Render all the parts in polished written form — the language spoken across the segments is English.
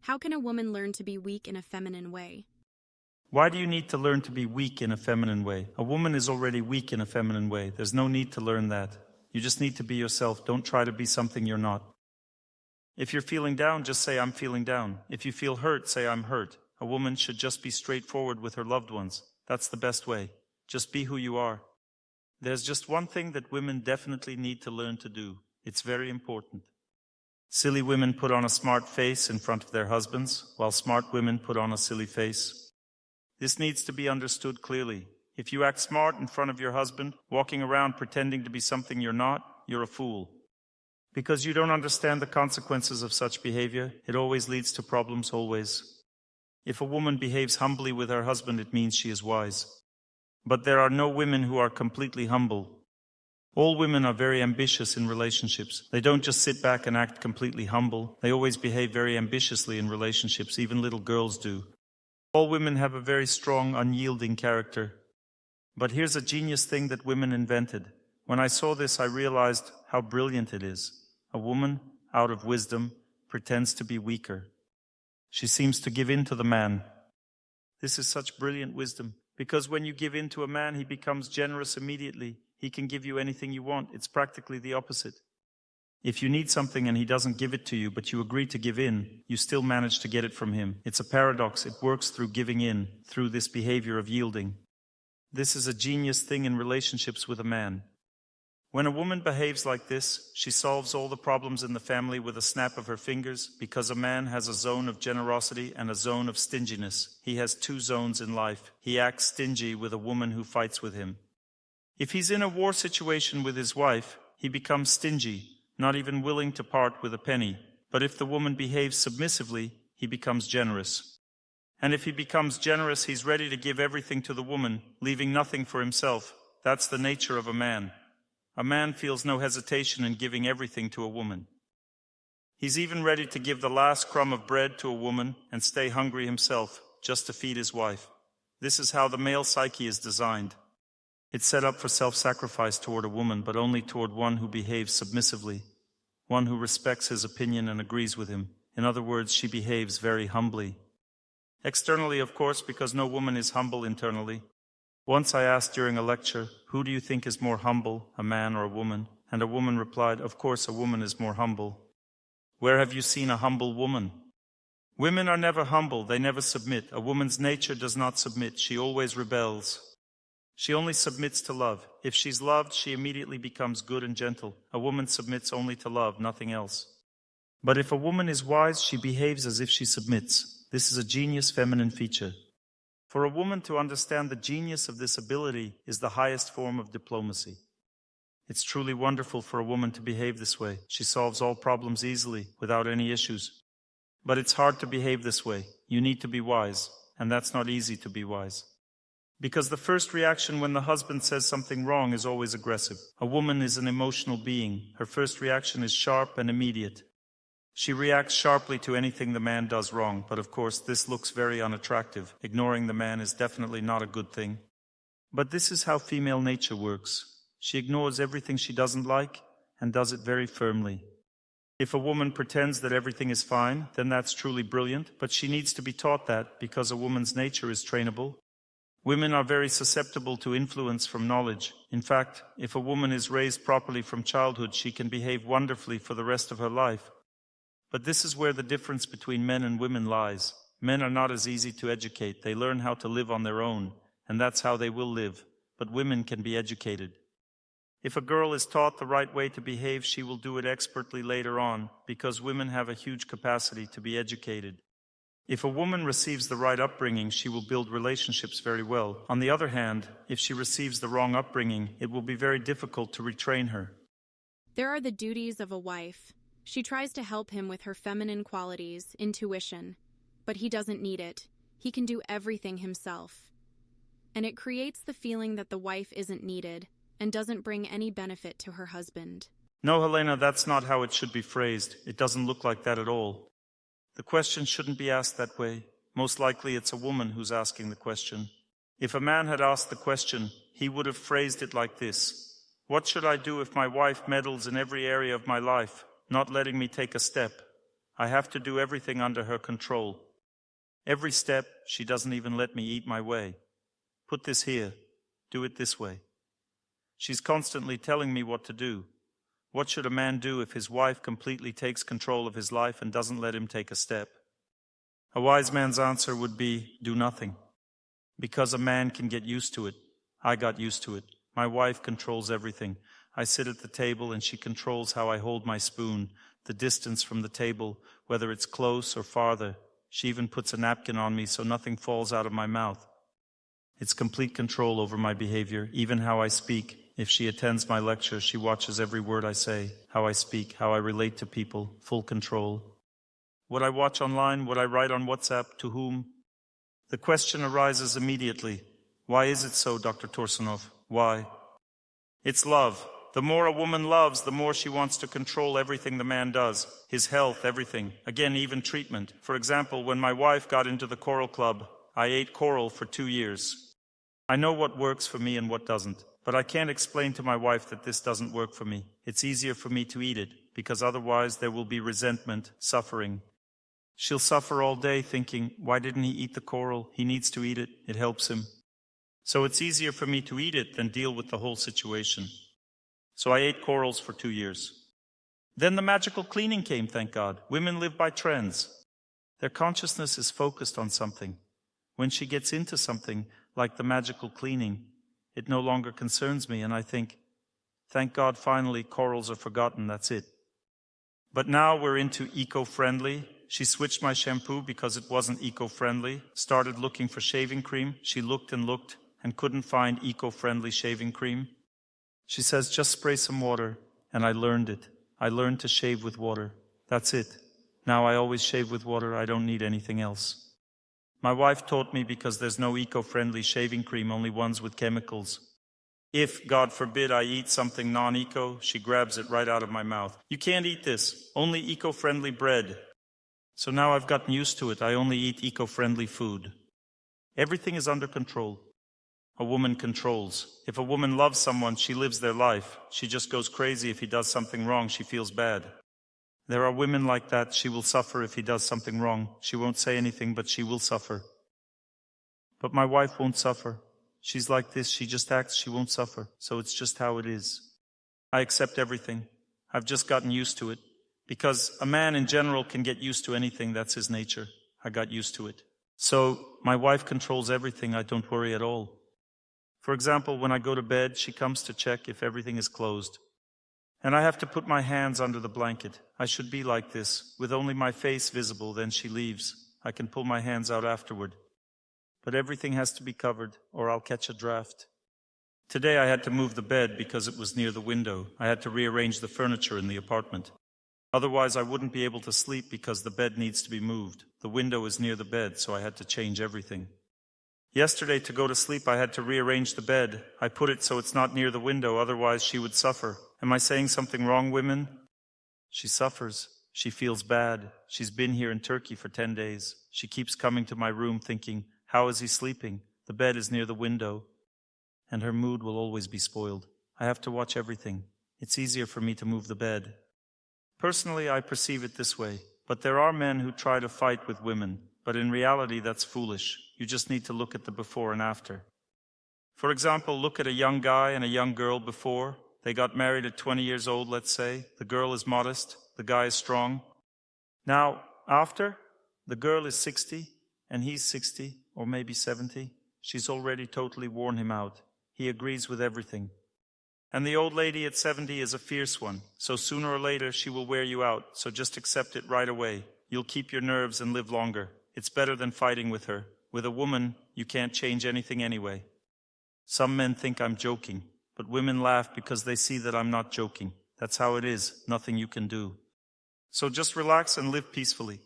How can a woman learn to be weak in a feminine way? Why do you need to learn to be weak in a feminine way? A woman is already weak in a feminine way. There's no need to learn that. You just need to be yourself. Don't try to be something you're not. If you're feeling down, just say, I'm feeling down. If you feel hurt, say, I'm hurt. A woman should just be straightforward with her loved ones. That's the best way. Just be who you are. There's just one thing that women definitely need to learn to do. It's very important. Silly women put on a smart face in front of their husbands, while smart women put on a silly face. This needs to be understood clearly. If you act smart in front of your husband, walking around pretending to be something you're not, you're a fool. Because you don't understand the consequences of such behavior, it always leads to problems, always. If a woman behaves humbly with her husband, it means she is wise. But there are no women who are completely humble. All women are very ambitious in relationships. They don't just sit back and act completely humble. They always behave very ambitiously in relationships. Even little girls do. All women have a very strong, unyielding character. But here's a genius thing that women invented. When I saw this, I realized how brilliant it is. A woman, out of wisdom, pretends to be weaker. She seems to give in to the man. This is such brilliant wisdom, because when you give in to a man, he becomes generous immediately. He can give you anything you want. It's practically the opposite. If you need something and he doesn't give it to you, but you agree to give in, you still manage to get it from him. It's a paradox. It works through giving in, through this behavior of yielding. This is a genius thing in relationships with a man. When a woman behaves like this, she solves all the problems in the family with a snap of her fingers, because a man has a zone of generosity and a zone of stinginess. He has two zones in life. He acts stingy with a woman who fights with him. If he's in a war situation with his wife, he becomes stingy, not even willing to part with a penny. But if the woman behaves submissively, he becomes generous. And if he becomes generous, he's ready to give everything to the woman, leaving nothing for himself. That's the nature of a man. A man feels no hesitation in giving everything to a woman. He's even ready to give the last crumb of bread to a woman and stay hungry himself, just to feed his wife. This is how the male psyche is designed. It's set up for self-sacrifice toward a woman, but only toward one who behaves submissively, one who respects his opinion and agrees with him. In other words, she behaves very humbly. Externally, of course, because no woman is humble internally. Once I asked during a lecture, who do you think is more humble, a man or a woman? And a woman replied, of course a woman is more humble. Where have you seen a humble woman? Women are never humble, they never submit. A woman's nature does not submit, she always rebels. She only submits to love. If she's loved, she immediately becomes good and gentle. A woman submits only to love, nothing else. But if a woman is wise, she behaves as if she submits. This is a genius feminine feature. For a woman to understand the genius of this ability is the highest form of diplomacy. It's truly wonderful for a woman to behave this way. She solves all problems easily, without any issues. But it's hard to behave this way. You need to be wise, and that's not easy to be wise. Because the first reaction when the husband says something wrong is always aggressive. A woman is an emotional being. Her first reaction is sharp and immediate. She reacts sharply to anything the man does wrong, but of course this looks very unattractive. Ignoring the man is definitely not a good thing. But this is how female nature works. She ignores everything she doesn't like and does it very firmly. If a woman pretends that everything is fine, then that's truly brilliant, but she needs to be taught that because a woman's nature is trainable. Women are very susceptible to influence from knowledge. In fact, if a woman is raised properly from childhood, she can behave wonderfully for the rest of her life. But this is where the difference between men and women lies. Men are not as easy to educate. They learn how to live on their own, and that's how they will live. But women can be educated. If a girl is taught the right way to behave, she will do it expertly later on, because women have a huge capacity to be educated. If a woman receives the right upbringing, she will build relationships very well. On the other hand, if she receives the wrong upbringing, it will be very difficult to retrain her. There are the duties of a wife. She tries to help him with her feminine qualities, intuition. But he doesn't need it. He can do everything himself. And it creates the feeling that the wife isn't needed and doesn't bring any benefit to her husband. No, Helena, that's not how it should be phrased. It doesn't look like that at all. The question shouldn't be asked that way. Most likely it's a woman who's asking the question. If a man had asked the question, he would have phrased it like this. What should I do if my wife meddles in every area of my life, not letting me take a step? I have to do everything under her control. Every step, she doesn't even let me eat my way. Put this here. Do it this way. She's constantly telling me what to do. What should a man do if his wife completely takes control of his life and doesn't let him take a step? A wise man's answer would be, do nothing. Because a man can get used to it. I got used to it. My wife controls everything. I sit at the table and she controls how I hold my spoon, the distance from the table, whether it's close or farther. She even puts a napkin on me so nothing falls out of my mouth. It's complete control over my behavior, even how I speak. If she attends my lecture, she watches every word I say, how I speak, how I relate to people, full control. What I watch online, what I write on WhatsApp, to whom? The question arises immediately. Why is it so, Dr. Torsunov? Why? It's love. The more a woman loves, the more she wants to control everything the man does. His health, everything. Again, even treatment. For example, when my wife got into the choral club, I ate coral for 2 years. I know what works for me and what doesn't. But I can't explain to my wife that this doesn't work for me. It's easier for me to eat it, because otherwise there will be resentment, suffering. She'll suffer all day thinking, why didn't he eat the coral? He needs to eat it. It helps him. So it's easier for me to eat it than deal with the whole situation. So I ate corals for 2 years. Then the magical cleaning came, thank God. Women live by trends. Their consciousness is focused on something. When she gets into something, like the magical cleaning, it no longer concerns me, and I think, thank God finally corals are forgotten, that's it. But now we're into eco-friendly. She switched my shampoo because it wasn't eco-friendly, started looking for shaving cream. She looked and couldn't find eco-friendly shaving cream. She says, just spray some water, and I learned it. I learned to shave with water. That's it. Now I always shave with water, I don't need anything else. My wife taught me because there's no eco-friendly shaving cream, only ones with chemicals. If, God forbid, I eat something non-eco, she grabs it right out of my mouth. You can't eat this. Only eco-friendly bread. So now I've gotten used to it. I only eat eco-friendly food. Everything is under control. A woman controls. If a woman loves someone, she lives their life. She just goes crazy if he does something wrong. She feels bad. There are women like that. She will suffer if he does something wrong. She won't say anything, but she will suffer. But my wife won't suffer. She's like this. She just acts. She won't suffer. So it's just how it is. I accept everything. I've just gotten used to it. Because a man in general can get used to anything. That's his nature. I got used to it. So my wife controls everything. I don't worry at all. For example, when I go to bed, she comes to check if everything is closed. And I have to put my hands under the blanket. I should be like this, with only my face visible, then she leaves. I can pull my hands out afterward. But everything has to be covered, or I'll catch a draft. Today I had to move the bed because it was near the window. I had to rearrange the furniture in the apartment. Otherwise I wouldn't be able to sleep because the bed needs to be moved. The window is near the bed, so I had to change everything. Yesterday, to go to sleep, I had to rearrange the bed. I put it so it's not near the window, otherwise she would suffer. Am I saying something wrong, women? She suffers. She feels bad. She's been here in Turkey for 10 days. She keeps coming to my room thinking, how is he sleeping? The bed is near the window. And her mood will always be spoiled. I have to watch everything. It's easier for me to move the bed. Personally, I perceive it this way. But there are men who try to fight with women. But in reality, that's foolish. You just need to look at the before and after. For example, look at a young guy and a young girl before. They got married at 20 years old, let's say. The girl is modest. The guy is strong. Now, after, the girl is 60 and he's 60 or maybe 70. She's already totally worn him out. He agrees with everything. And the old lady at 70 is a fierce one. So sooner or later, she will wear you out. So just accept it right away. You'll keep your nerves and live longer. It's better than fighting with her. With a woman, you can't change anything anyway. Some men think I'm joking, but women laugh because they see that I'm not joking. That's how it is. Nothing you can do. So just relax and live peacefully.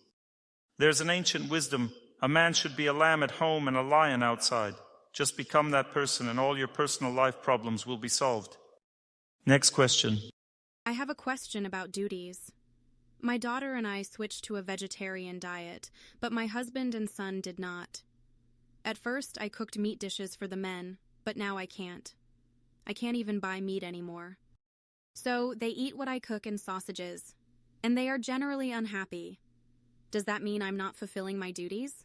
There's an ancient wisdom. A man should be a lamb at home and a lion outside. Just become that person and all your personal life problems will be solved. Next question. I have a question about duties. My daughter and I switched to a vegetarian diet, but my husband and son did not. At first, I cooked meat dishes for the men, but now I can't. I can't even buy meat anymore. So they eat what I cook in sausages, and they are generally unhappy. Does that mean I'm not fulfilling my duties?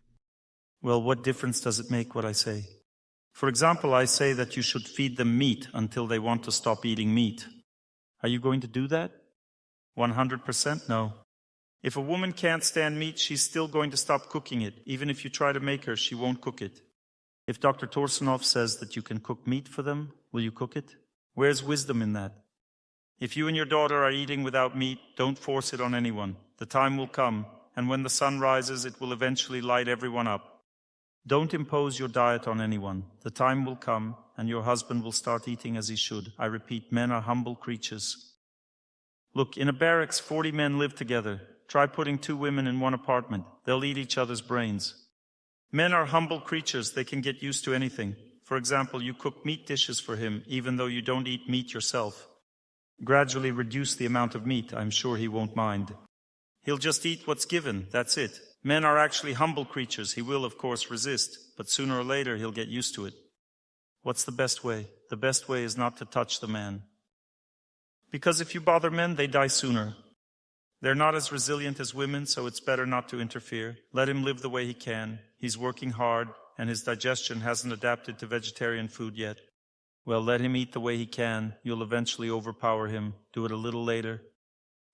Well, what difference does it make what I say? For example, I say that you should feed them meat until they want to stop eating meat. Are you going to do that? 100% no. If a woman can't stand meat, she's still going to stop cooking it. Even if you try to make her, she won't cook it. If Dr. Torsunov says that you can cook meat for them, will you cook it? Where's wisdom in that? If you and your daughter are eating without meat, don't force it on anyone. The time will come, and when the sun rises, it will eventually light everyone up. Don't impose your diet on anyone. The time will come, and your husband will start eating as he should. I repeat, men are humble creatures. Look, in a barracks, 40 men live together. Try putting 2 women in one apartment. They'll eat each other's brains. Men are humble creatures. They can get used to anything. For example, you cook meat dishes for him, even though you don't eat meat yourself. Gradually reduce the amount of meat. I'm sure he won't mind. He'll just eat what's given. That's it. Men are actually humble creatures. He will, of course, resist, but sooner or later he'll get used to it. What's the best way? The best way is not to touch the man. Because if you bother men, they die sooner. They're not as resilient as women, so it's better not to interfere. Let him live the way he can. He's working hard, and his digestion hasn't adapted to vegetarian food yet. Well, let him eat the way he can. You'll eventually overpower him. Do it a little later.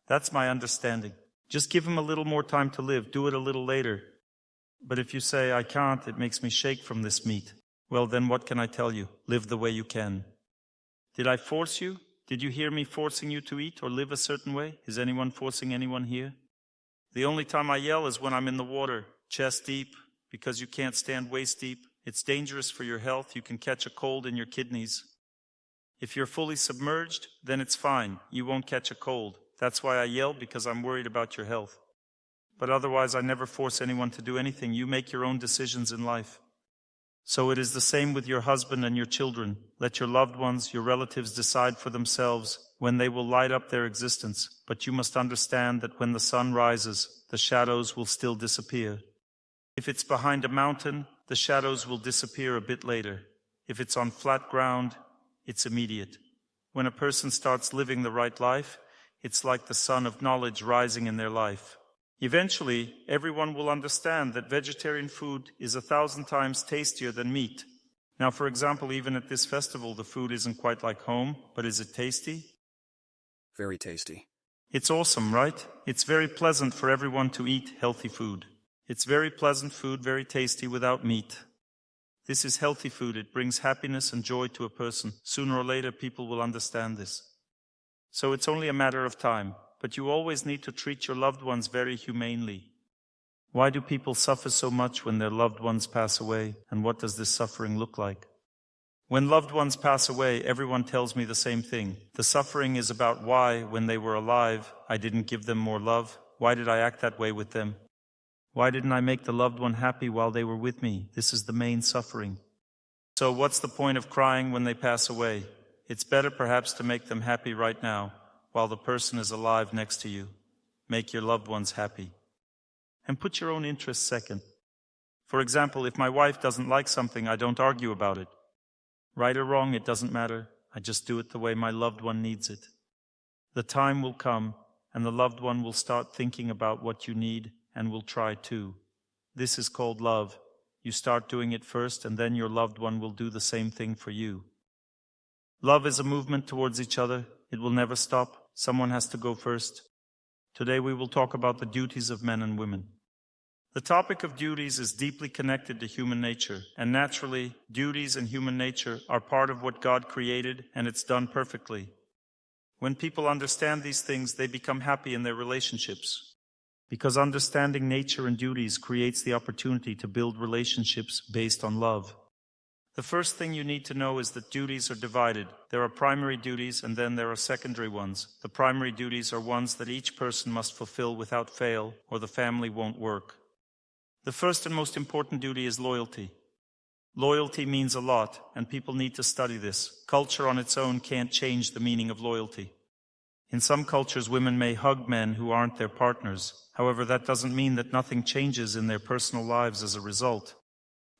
That's my understanding. Just give him a little more time to live. Do it a little later. But if you say, I can't, it makes me shake from this meat. Well, then what can I tell you? Live the way you can. Did I force you? Did you hear me forcing you to eat or live a certain way? Is anyone forcing anyone here? The only time I yell is when I'm in the water, chest deep, because you can't stand waist deep. It's dangerous for your health. You can catch a cold in your kidneys. If you're fully submerged, then it's fine. You won't catch a cold. That's why I yell, because I'm worried about your health. But otherwise, I never force anyone to do anything. You make your own decisions in life. So it is the same with your husband and your children. Let your loved ones, your relatives decide for themselves when they will light up their existence. But you must understand that when the sun rises, the shadows will still disappear. If it's behind a mountain, the shadows will disappear a bit later. If it's on flat ground, it's immediate. When a person starts living the right life, it's like the sun of knowledge rising in their life. Eventually, everyone will understand that vegetarian food is 1,000 times tastier than meat. Now, for example, even at this festival, the food isn't quite like home, but is it tasty? Very tasty. It's awesome, right? It's very pleasant for everyone to eat healthy food. It's very pleasant food, very tasty without meat. This is healthy food. It brings happiness and joy to a person. Sooner or later, people will understand this. So it's only a matter of time. But you always need to treat your loved ones very humanely. Why do people suffer so much when their loved ones pass away? And what does this suffering look like? When loved ones pass away, everyone tells me the same thing. The suffering is about why, when they were alive, I didn't give them more love. Why did I act that way with them? Why didn't I make the loved one happy while they were with me? This is the main suffering. So what's the point of crying when they pass away? It's better perhaps to make them happy right now, while the person is alive next to you. Make your loved ones happy. And put your own interests second. For example, if my wife doesn't like something, I don't argue about it. Right or wrong, it doesn't matter. I just do it the way my loved one needs it. The time will come, and the loved one will start thinking about what you need, and will try too. This is called love. You start doing it first, and then your loved one will do the same thing for you. Love is a movement towards each other. It will never stop. Someone has to go first. Today we will talk about the duties of men and women. The topic of duties is deeply connected to human nature, and naturally, duties and human nature are part of what God created, and it's done perfectly. When people understand these things, they become happy in their relationships. Because understanding nature and duties creates the opportunity to build relationships based on love. The first thing you need to know is that duties are divided. There are primary duties and then there are secondary ones. The primary duties are ones that each person must fulfill without fail, or the family won't work. The first and most important duty is loyalty. Loyalty means a lot, and people need to study this. Culture on its own can't change the meaning of loyalty. In some cultures, women may hug men who aren't their partners. However, that doesn't mean that nothing changes in their personal lives as a result.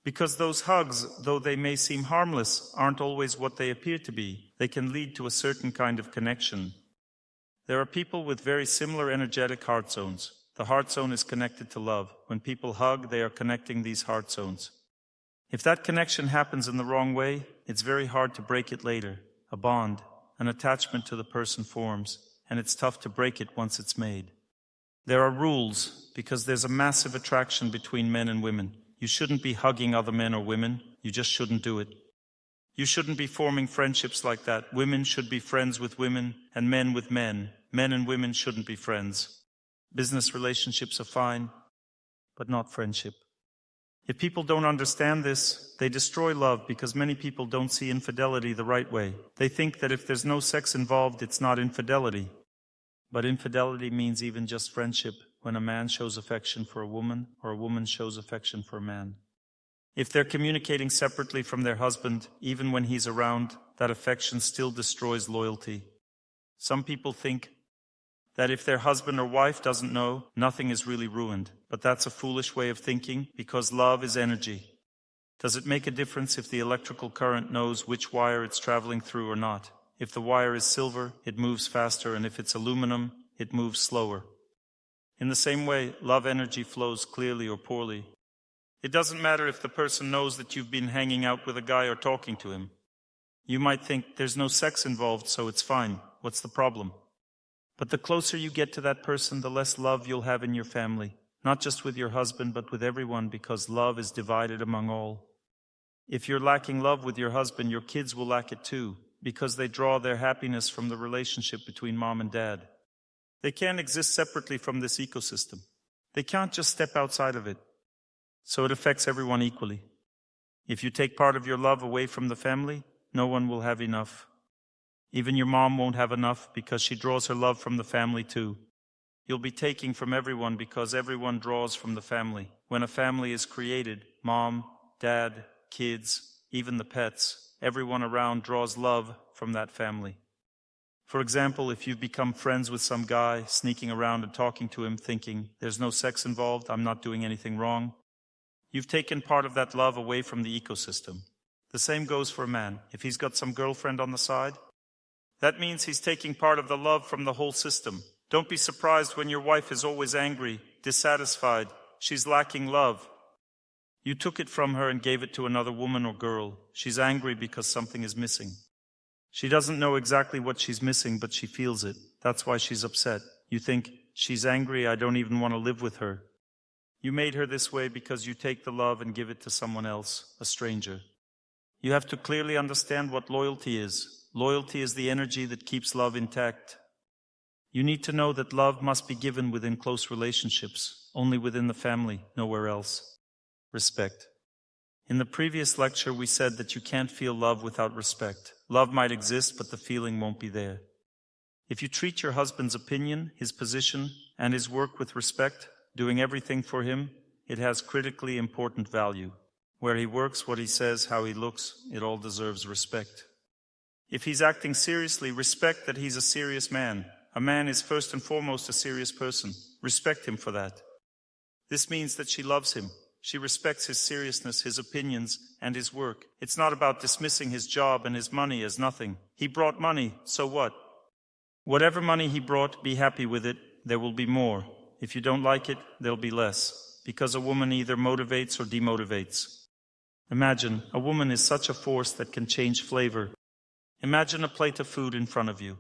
Because those hugs, though they may seem harmless, aren't always what they appear to be. They can lead to a certain kind of connection. There are people with very similar energetic heart zones. The heart zone is connected to love. When people hug, they are connecting these heart zones. If that connection happens in the wrong way, it's very hard to break it later. A bond, an attachment to the person forms, and it's tough to break it once it's made. There are rules, because there's a massive attraction between men and women. You shouldn't be hugging other men or women. You just shouldn't do it. You shouldn't be forming friendships like that. Women should be friends with women, and men with men. Men and women shouldn't be friends. Business relationships are fine, but not friendship. If people don't understand this, they destroy love because many people don't see infidelity the right way. They think that if there's no sex involved, it's not infidelity. But infidelity means even just friendship, when a man shows affection for a woman or a woman shows affection for a man. If they're communicating separately from their husband, even when he's around, that affection still destroys loyalty. Some people think that if their husband or wife doesn't know, nothing is really ruined. But that's a foolish way of thinking, because love is energy. Does it make a difference if the electrical current knows which wire it's traveling through or not? If the wire is silver, it moves faster, and if it's aluminum, it moves slower. In the same way, love energy flows clearly or poorly. It doesn't matter if the person knows that you've been hanging out with a guy or talking to him. You might think there's no sex involved, so it's fine. What's the problem? But the closer you get to that person, the less love you'll have in your family. Not just with your husband, but with everyone, because love is divided among all. If you're lacking love with your husband, your kids will lack it too, because they draw their happiness from the relationship between mom and dad. They can't exist separately from this ecosystem. They can't just step outside of it. So it affects everyone equally. If you take part of your love away from the family, no one will have enough. Even your mom won't have enough because she draws her love from the family too. You'll be taking from everyone because everyone draws from the family. When a family is created, mom, dad, kids, even the pets, everyone around draws love from that family. For example, if you've become friends with some guy, sneaking around and talking to him, thinking, there's no sex involved, I'm not doing anything wrong, you've taken part of that love away from the ecosystem. The same goes for a man. If he's got some girlfriend on the side, that means he's taking part of the love from the whole system. Don't be surprised when your wife is always angry, dissatisfied. She's lacking love. You took it from her and gave it to another woman or girl. She's angry because something is missing. She doesn't know exactly what she's missing, but she feels it. That's why she's upset. You think, she's angry, I don't even want to live with her. You made her this way because you take the love and give it to someone else, a stranger. You have to clearly understand what loyalty is. Loyalty is the energy that keeps love intact. You need to know that love must be given within close relationships, only within the family, nowhere else. Respect. In the previous lecture, we said that you can't feel love without respect. Love might exist, but the feeling won't be there. If you treat your husband's opinion, his position, and his work with respect, doing everything for him, it has critically important value. Where he works, what he says, how he looks, it all deserves respect. If he's acting seriously, respect that he's a serious man. A man is first and foremost a serious person. Respect him for that. This means that she loves him. She respects his seriousness, his opinions, and his work. It's not about dismissing his job and his money as nothing. He brought money, so what? Whatever money he brought, be happy with it. There will be more. If you don't like it, there'll be less. Because a woman either motivates or demotivates. Imagine, a woman is such a force that can change flavor. Imagine a plate of food in front of you.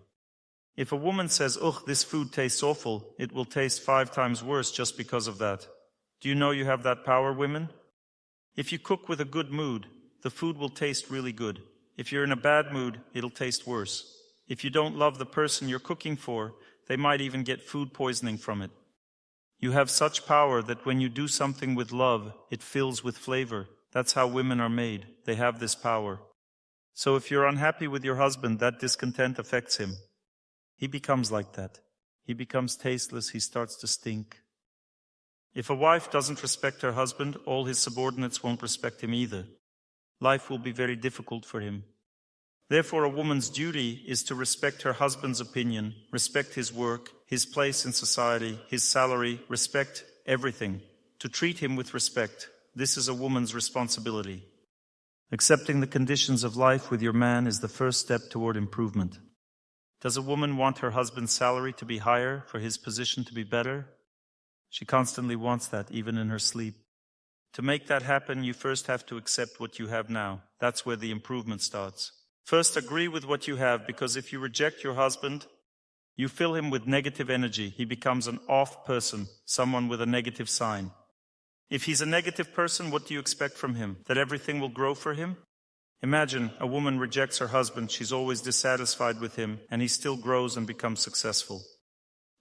If a woman says, ugh, this food tastes awful, it will taste 5 times worse just because of that. Do you know you have that power, women? If you cook with a good mood, the food will taste really good. If you're in a bad mood, it'll taste worse. If you don't love the person you're cooking for, they might even get food poisoning from it. You have such power that when you do something with love, it fills with flavor. That's how women are made. They have this power. So if you're unhappy with your husband, that discontent affects him. He becomes like that. He becomes tasteless. He starts to stink. If a wife doesn't respect her husband, all his subordinates won't respect him either. Life will be very difficult for him. Therefore, a woman's duty is to respect her husband's opinion, respect his work, his place in society, his salary, respect everything. To treat him with respect. This is a woman's responsibility. Accepting the conditions of life with your man is the first step toward improvement. Does a woman want her husband's salary to be higher, for his position to be better? She constantly wants that, even in her sleep. To make that happen, you first have to accept what you have now. That's where the improvement starts. First, agree with what you have, because if you reject your husband, you fill him with negative energy. He becomes an off person, someone with a negative sign. If he's a negative person, what do you expect from him? That everything will grow for him? Imagine a woman rejects her husband, she's always dissatisfied with him, and he still grows and becomes successful.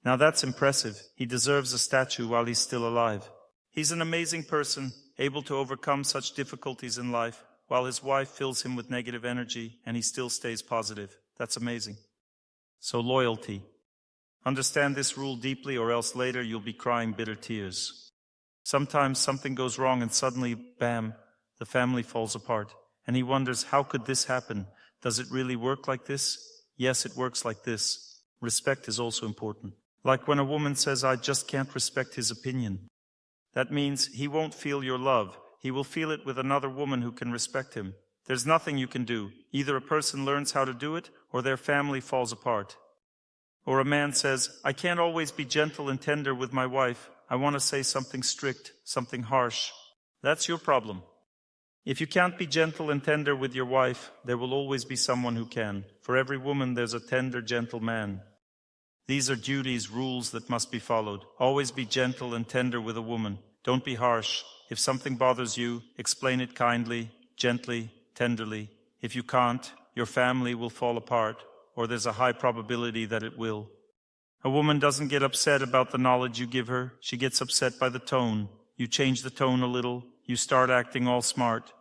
Now that's impressive. He deserves a statue while he's still alive. He's an amazing person, able to overcome such difficulties in life, while his wife fills him with negative energy and he still stays positive. That's amazing. So loyalty. Understand this rule deeply, or else later you'll be crying bitter tears. Sometimes something goes wrong and suddenly, bam, the family falls apart. And he wonders, how could this happen? Does it really work like this? Yes, it works like this. Respect is also important. Like when a woman says, I just can't respect his opinion. That means he won't feel your love. He will feel it with another woman who can respect him. There's nothing you can do. Either a person learns how to do it, or their family falls apart. Or a man says, I can't always be gentle and tender with my wife. I want to say something strict, something harsh. That's your problem. If you can't be gentle and tender with your wife, there will always be someone who can. For every woman, there's a tender, gentle man. These are duties, rules that must be followed. Always be gentle and tender with a woman. Don't be harsh. If something bothers you, explain it kindly, gently, tenderly. If you can't, your family will fall apart, or there's a high probability that it will. A woman doesn't get upset about the knowledge you give her. She gets upset by the tone. You change the tone a little. You start acting all smart.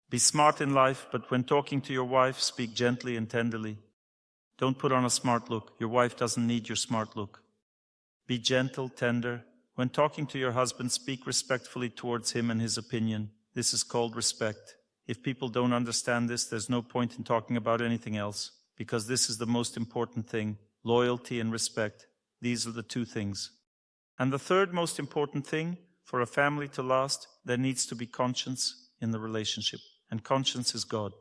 Be smart in life, but when talking to your wife, speak gently and tenderly. Don't put on a smart look. Your wife doesn't need your smart look. Be gentle, tender. When talking to your husband, speak respectfully towards him and his opinion. This is called respect. If people don't understand this, there's no point in talking about anything else, because this is the most important thing. Loyalty and respect. These are the two things. And the third most important thing, for a family to last, there needs to be conscience in the relationship. And conscience is God.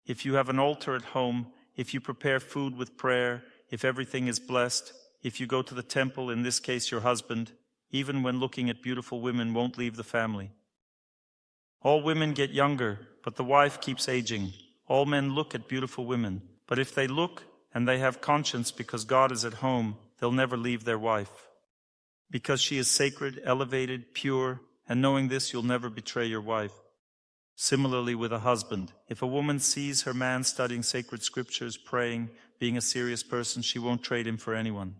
If you have an altar at home, if you prepare food with prayer, if everything is blessed, if you go to the temple, in this case your husband, even when looking at beautiful women, won't leave the family. All women get younger, but the wife keeps aging. All men look at beautiful women, but if they look and they have conscience because God is at home, they'll never leave their wife. Because she is sacred, elevated, pure, and knowing this, you'll never betray your wife. Similarly with a husband, if a woman sees her man studying sacred scriptures, praying, being a serious person, she won't trade him for anyone.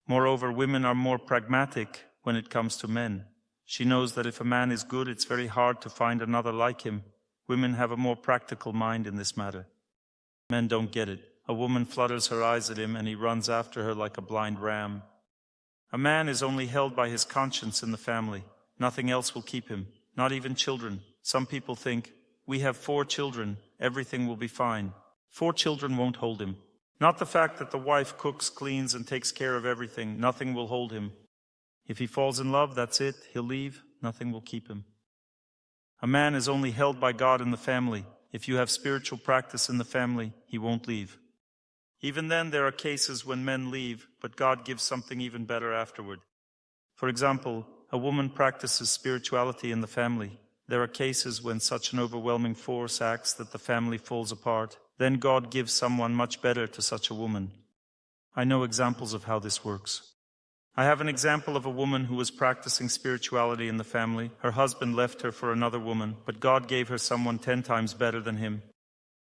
Moreover, women are more pragmatic when it comes to men. She knows that if a man is good, it's very hard to find another like him. Women have a more practical mind in this matter. Men don't get it. A woman flutters her eyes at him and he runs after her like a blind ram. A man is only held by his conscience in the family. Nothing else will keep him, not even children. Some people think, we have 4 children, everything will be fine. 4 children won't hold him. Not the fact that the wife cooks, cleans, and takes care of everything. Nothing will hold him. If he falls in love, that's it. He'll leave. Nothing will keep him. A man is only held by God in the family. If you have spiritual practice in the family, he won't leave. Even then, there are cases when men leave, but God gives something even better afterward. For example, a woman practices spirituality in the family. There are cases when such an overwhelming force acts that the family falls apart. Then God gives someone much better to such a woman. I know examples of how this works. I have an example of a woman who was practicing spirituality in the family. Her husband left her for another woman, but God gave her someone 10 times better than him.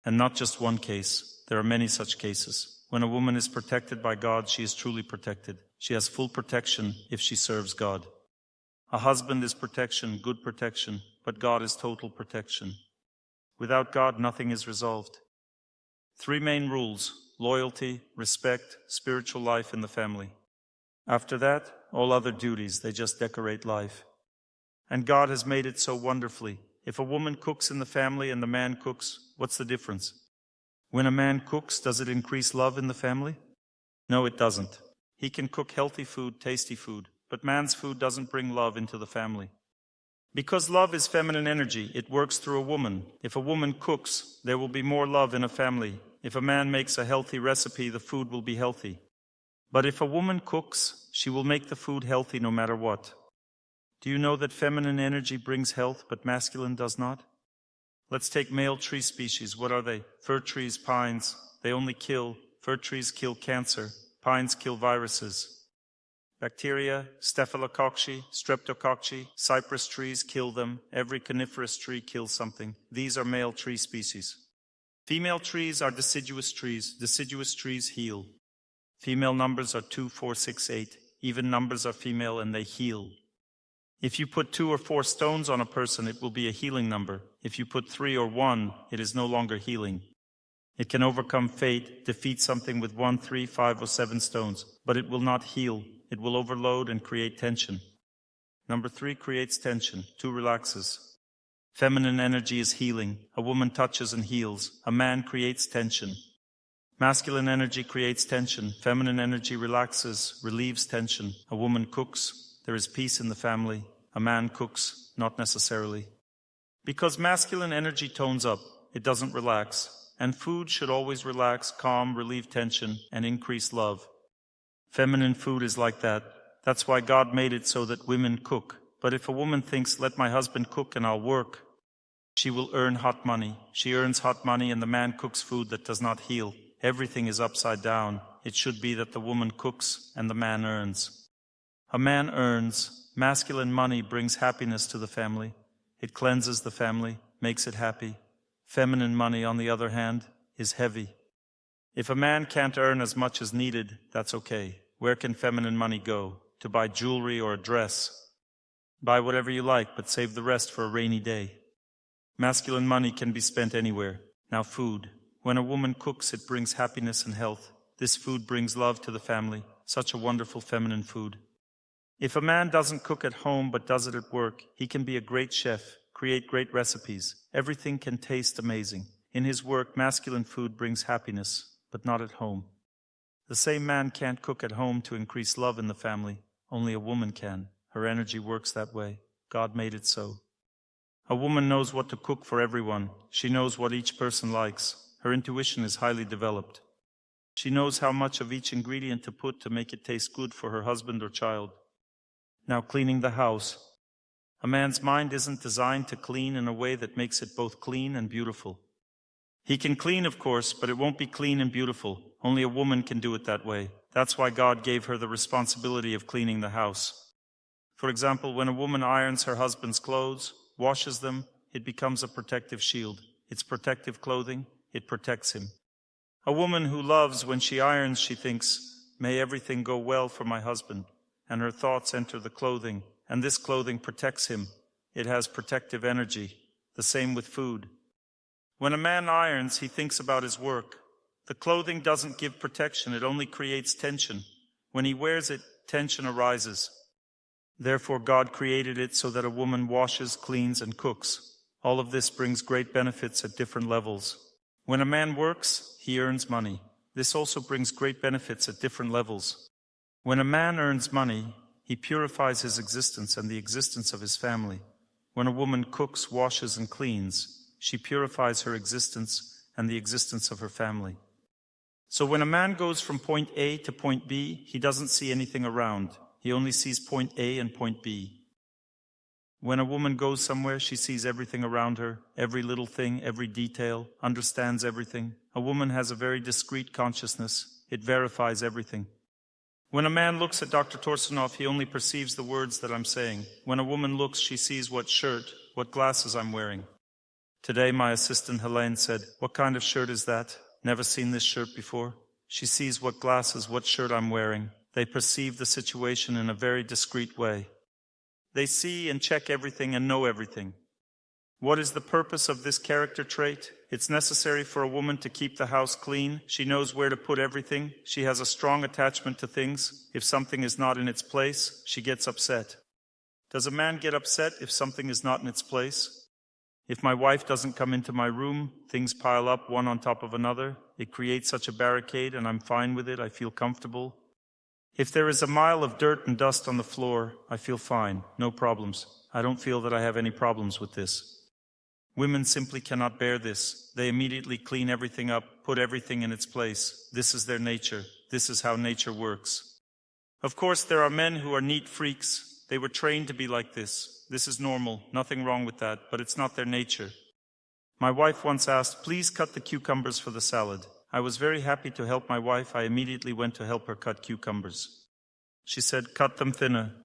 And not just one case. There are many such cases. When a woman is protected by God, she is truly protected. She has full protection if she serves God. A husband is protection, good protection, but God is total protection. Without God, nothing is resolved. 3 main rules: loyalty, respect, spiritual life in the family. After that, all other duties, they just decorate life. And God has made it so wonderfully. If a woman cooks in the family and the man cooks, what's the difference? When a man cooks, does it increase love in the family? No, it doesn't. He can cook healthy food, tasty food, but man's food doesn't bring love into the family. Because love is feminine energy, it works through a woman. If a woman cooks, there will be more love in a family. If a man makes a healthy recipe, the food will be healthy. But if a woman cooks, she will make the food healthy no matter what. Do you know that feminine energy brings health, but masculine does not? Let's take male tree species. What are they? Fir trees, pines. They only kill. Fir trees kill cancer. Pines kill viruses. Bacteria, staphylococci, streptococci, cypress trees kill them. Every coniferous tree kills something. These are male tree species. Female trees are deciduous trees. Deciduous trees heal. Female numbers are 2, 4, 6, 8. Even numbers are female and they heal. If you put 2 or 4 stones on a person, it will be a healing number. If you put 3 or 1, it is no longer healing. It can overcome fate, defeat something with 1, 3, 5, or 7 stones, but it will not heal. It will overload and create tension. Number 3 creates tension. 2 relaxes. Feminine energy is healing. A woman touches and heals. A man creates tension. Masculine energy creates tension. Feminine energy relaxes, relieves tension. A woman cooks. There is peace in the family. A man cooks, not necessarily. Because masculine energy tones up, it doesn't relax. And food should always relax, calm, relieve tension, and increase love. Feminine food is like that. That's why God made it so that women cook. But if a woman thinks, let my husband cook and I'll work, she will earn hot money. She earns hot money and the man cooks food that does not heal. Everything is upside down. It should be that the woman cooks and the man earns. A man earns. Masculine money brings happiness to the family. It cleanses the family, makes it happy. Feminine money, on the other hand, is heavy. If a man can't earn as much as needed, that's okay. Where can feminine money go? To buy jewelry or a dress? Buy whatever you like, but save the rest for a rainy day. Masculine money can be spent anywhere. Now food. When a woman cooks, it brings happiness and health. This food brings love to the family. Such a wonderful feminine food. If a man doesn't cook at home but does it at work, he can be a great chef, create great recipes. Everything can taste amazing. In his work, masculine food brings happiness, but not at home. The same man can't cook at home to increase love in the family. Only a woman can. Her energy works that way. God made it so. A woman knows what to cook for everyone. She knows what each person likes. Her intuition is highly developed. She knows how much of each ingredient to put to make it taste good for her husband or child. Now cleaning the house. A man's mind isn't designed to clean in a way that makes it both clean and beautiful. He can clean, of course, but it won't be clean and beautiful. Only a woman can do it that way. That's why God gave her the responsibility of cleaning the house. For example, when a woman irons her husband's clothes, washes them, it becomes a protective shield. It's protective clothing. It protects him. A woman who loves, when she irons, she thinks, may everything go well for my husband. And her thoughts enter the clothing, and this clothing protects him. It has protective energy. The same with food. When a man irons, he thinks about his work. The clothing doesn't give protection, it only creates tension. When he wears it, tension arises. Therefore, God created it so that a woman washes, cleans, and cooks. All of this brings great benefits at different levels. When a man works, he earns money. This also brings great benefits at different levels. When a man earns money, he purifies his existence and the existence of his family. When a woman cooks, washes, and cleans, she purifies her existence and the existence of her family. So when a man goes from point A to point B, he doesn't see anything around. He only sees point A and point B. When a woman goes somewhere, she sees everything around her, every little thing, every detail, understands everything. A woman has a very discrete consciousness. It verifies everything. When a man looks at Dr. Torsunov, he only perceives the words that I'm saying. When a woman looks, she sees what shirt, what glasses I'm wearing. Today, my assistant Helene said, "What kind of shirt is that? Never seen this shirt before." She sees what glasses, what shirt I'm wearing. They perceive the situation in a very discreet way. They see and check everything and know everything. What is the purpose of this character trait? It's necessary for a woman to keep the house clean. She knows where to put everything. She has a strong attachment to things. If something is not in its place, she gets upset. Does a man get upset if something is not in its place? If my wife doesn't come into my room, things pile up one on top of another. It creates such a barricade and I'm fine with it. I feel comfortable. If there is a mile of dirt and dust on the floor, I feel fine, no problems. I don't feel that I have any problems with this. Women simply cannot bear this. They immediately clean everything up, put everything in its place. This is their nature. This is how nature works. Of course, there are men who are neat freaks. They were trained to be like this. This is normal, nothing wrong with that, but it's not their nature. My wife once asked, "Please cut the cucumbers for the salad." I was very happy to help my wife. I immediately went to help her cut cucumbers. She said, "Cut them thinner."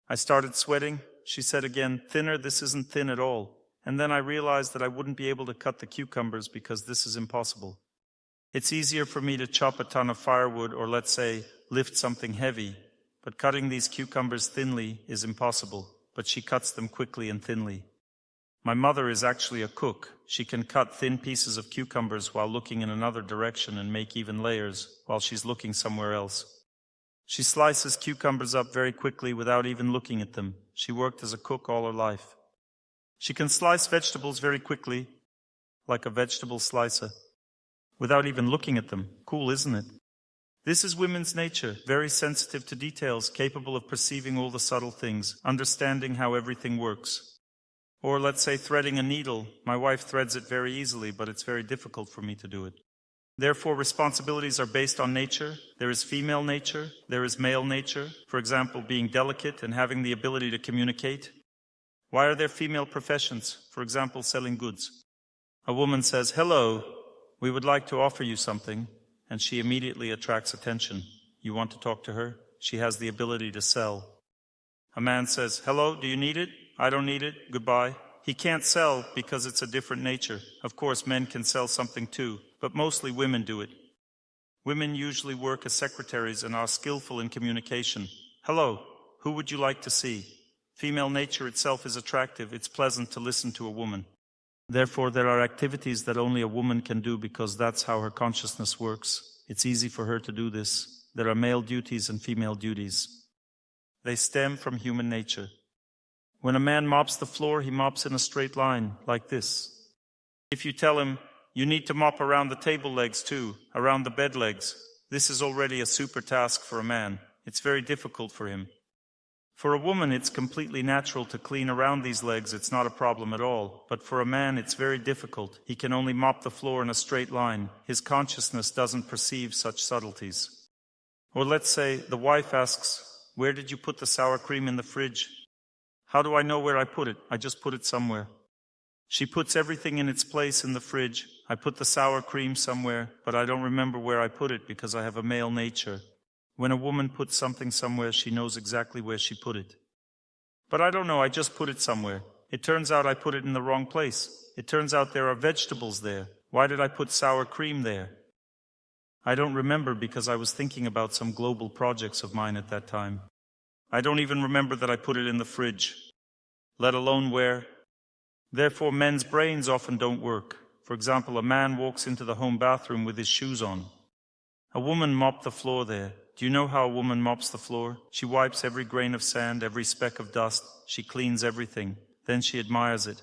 I started sweating. She said again, "Thinner, this isn't thin at all." And then I realized that I wouldn't be able to cut the cucumbers because this is impossible. It's easier for me to chop a ton of firewood or, let's say, lift something heavy, but cutting these cucumbers thinly is impossible, but she cuts them quickly and thinly. My mother is actually a cook. She can cut thin pieces of cucumbers while looking in another direction and make even layers while she's looking somewhere else. She slices cucumbers up very quickly without even looking at them. She worked as a cook all her life. She can slice vegetables very quickly, like a vegetable slicer, without even looking at them. Cool, isn't it? This is women's nature, very sensitive to details, capable of perceiving all the subtle things, understanding how everything works. Or let's say threading a needle. My wife threads it very easily, but it's very difficult for me to do it. Therefore, responsibilities are based on nature. There is female nature, there is male nature. For example, being delicate and having the ability to communicate. Why are there female professions? For example, selling goods. A woman says, "Hello, we would like to offer you something," and she immediately attracts attention. You want to talk to her? She has the ability to sell. A man says, "Hello, do you need it?" "I don't need it, goodbye." He can't sell because it's a different nature. Of course, men can sell something too, but mostly women do it. Women usually work as secretaries and are skillful in communication. "Hello, who would you like to see?" Female nature itself is attractive. It's pleasant to listen to a woman. Therefore, there are activities that only a woman can do because that's how her consciousness works. It's easy for her to do this. There are male duties and female duties. They stem from human nature. When a man mops the floor, he mops in a straight line, like this. If you tell him, "You need to mop around the table legs too, around the bed legs," this is already a super task for a man. It's very difficult for him. For a woman, it's completely natural to clean around these legs. It's not a problem at all. But for a man, it's very difficult. He can only mop the floor in a straight line. His consciousness doesn't perceive such subtleties. Or let's say the wife asks, "Where did you put the sour cream in the fridge?" "How do I know where I put it? I just put it somewhere." She puts everything in its place in the fridge. I put the sour cream somewhere, but I don't remember where I put it because I have a male nature. When a woman puts something somewhere, she knows exactly where she put it. But I don't know, I just put it somewhere. It turns out I put it in the wrong place. It turns out there are vegetables there. Why did I put sour cream there? I don't remember because I was thinking about some global projects of mine at that time. I don't even remember that I put it in the fridge, let alone where. Therefore, men's brains often don't work. For example, a man walks into the home bathroom with his shoes on. A woman mopped the floor there. Do you know how a woman mops the floor? She wipes every grain of sand, every speck of dust. She cleans everything. Then she admires it.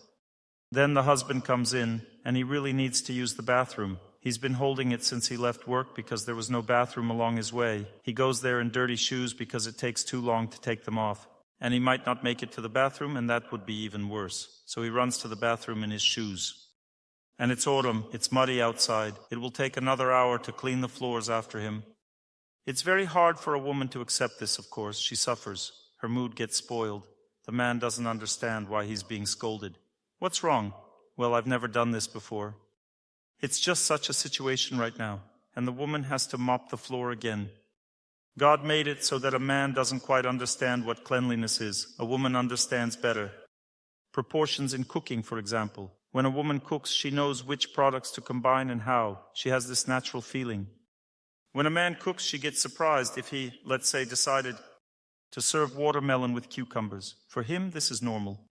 Then the husband comes in, and he really needs to use the bathroom. He's been holding it since he left work because there was no bathroom along his way. He goes there in dirty shoes because it takes too long to take them off. And he might not make it to the bathroom, and that would be even worse. So he runs to the bathroom in his shoes. And it's autumn, it's muddy outside. It will take another hour to clean the floors after him. It's very hard for a woman to accept this, of course. She suffers. Her mood gets spoiled. The man doesn't understand why he's being scolded. What's wrong? Well, I've never done this before. It's just such a situation right now, and the woman has to mop the floor again. God made it so that a man doesn't quite understand what cleanliness is. A woman understands better. Proportions in cooking, for example. When a woman cooks, she knows which products to combine and how. She has this natural feeling. When a man cooks, she gets surprised if he, let's say, decided to serve watermelon with cucumbers. For him, this is normal.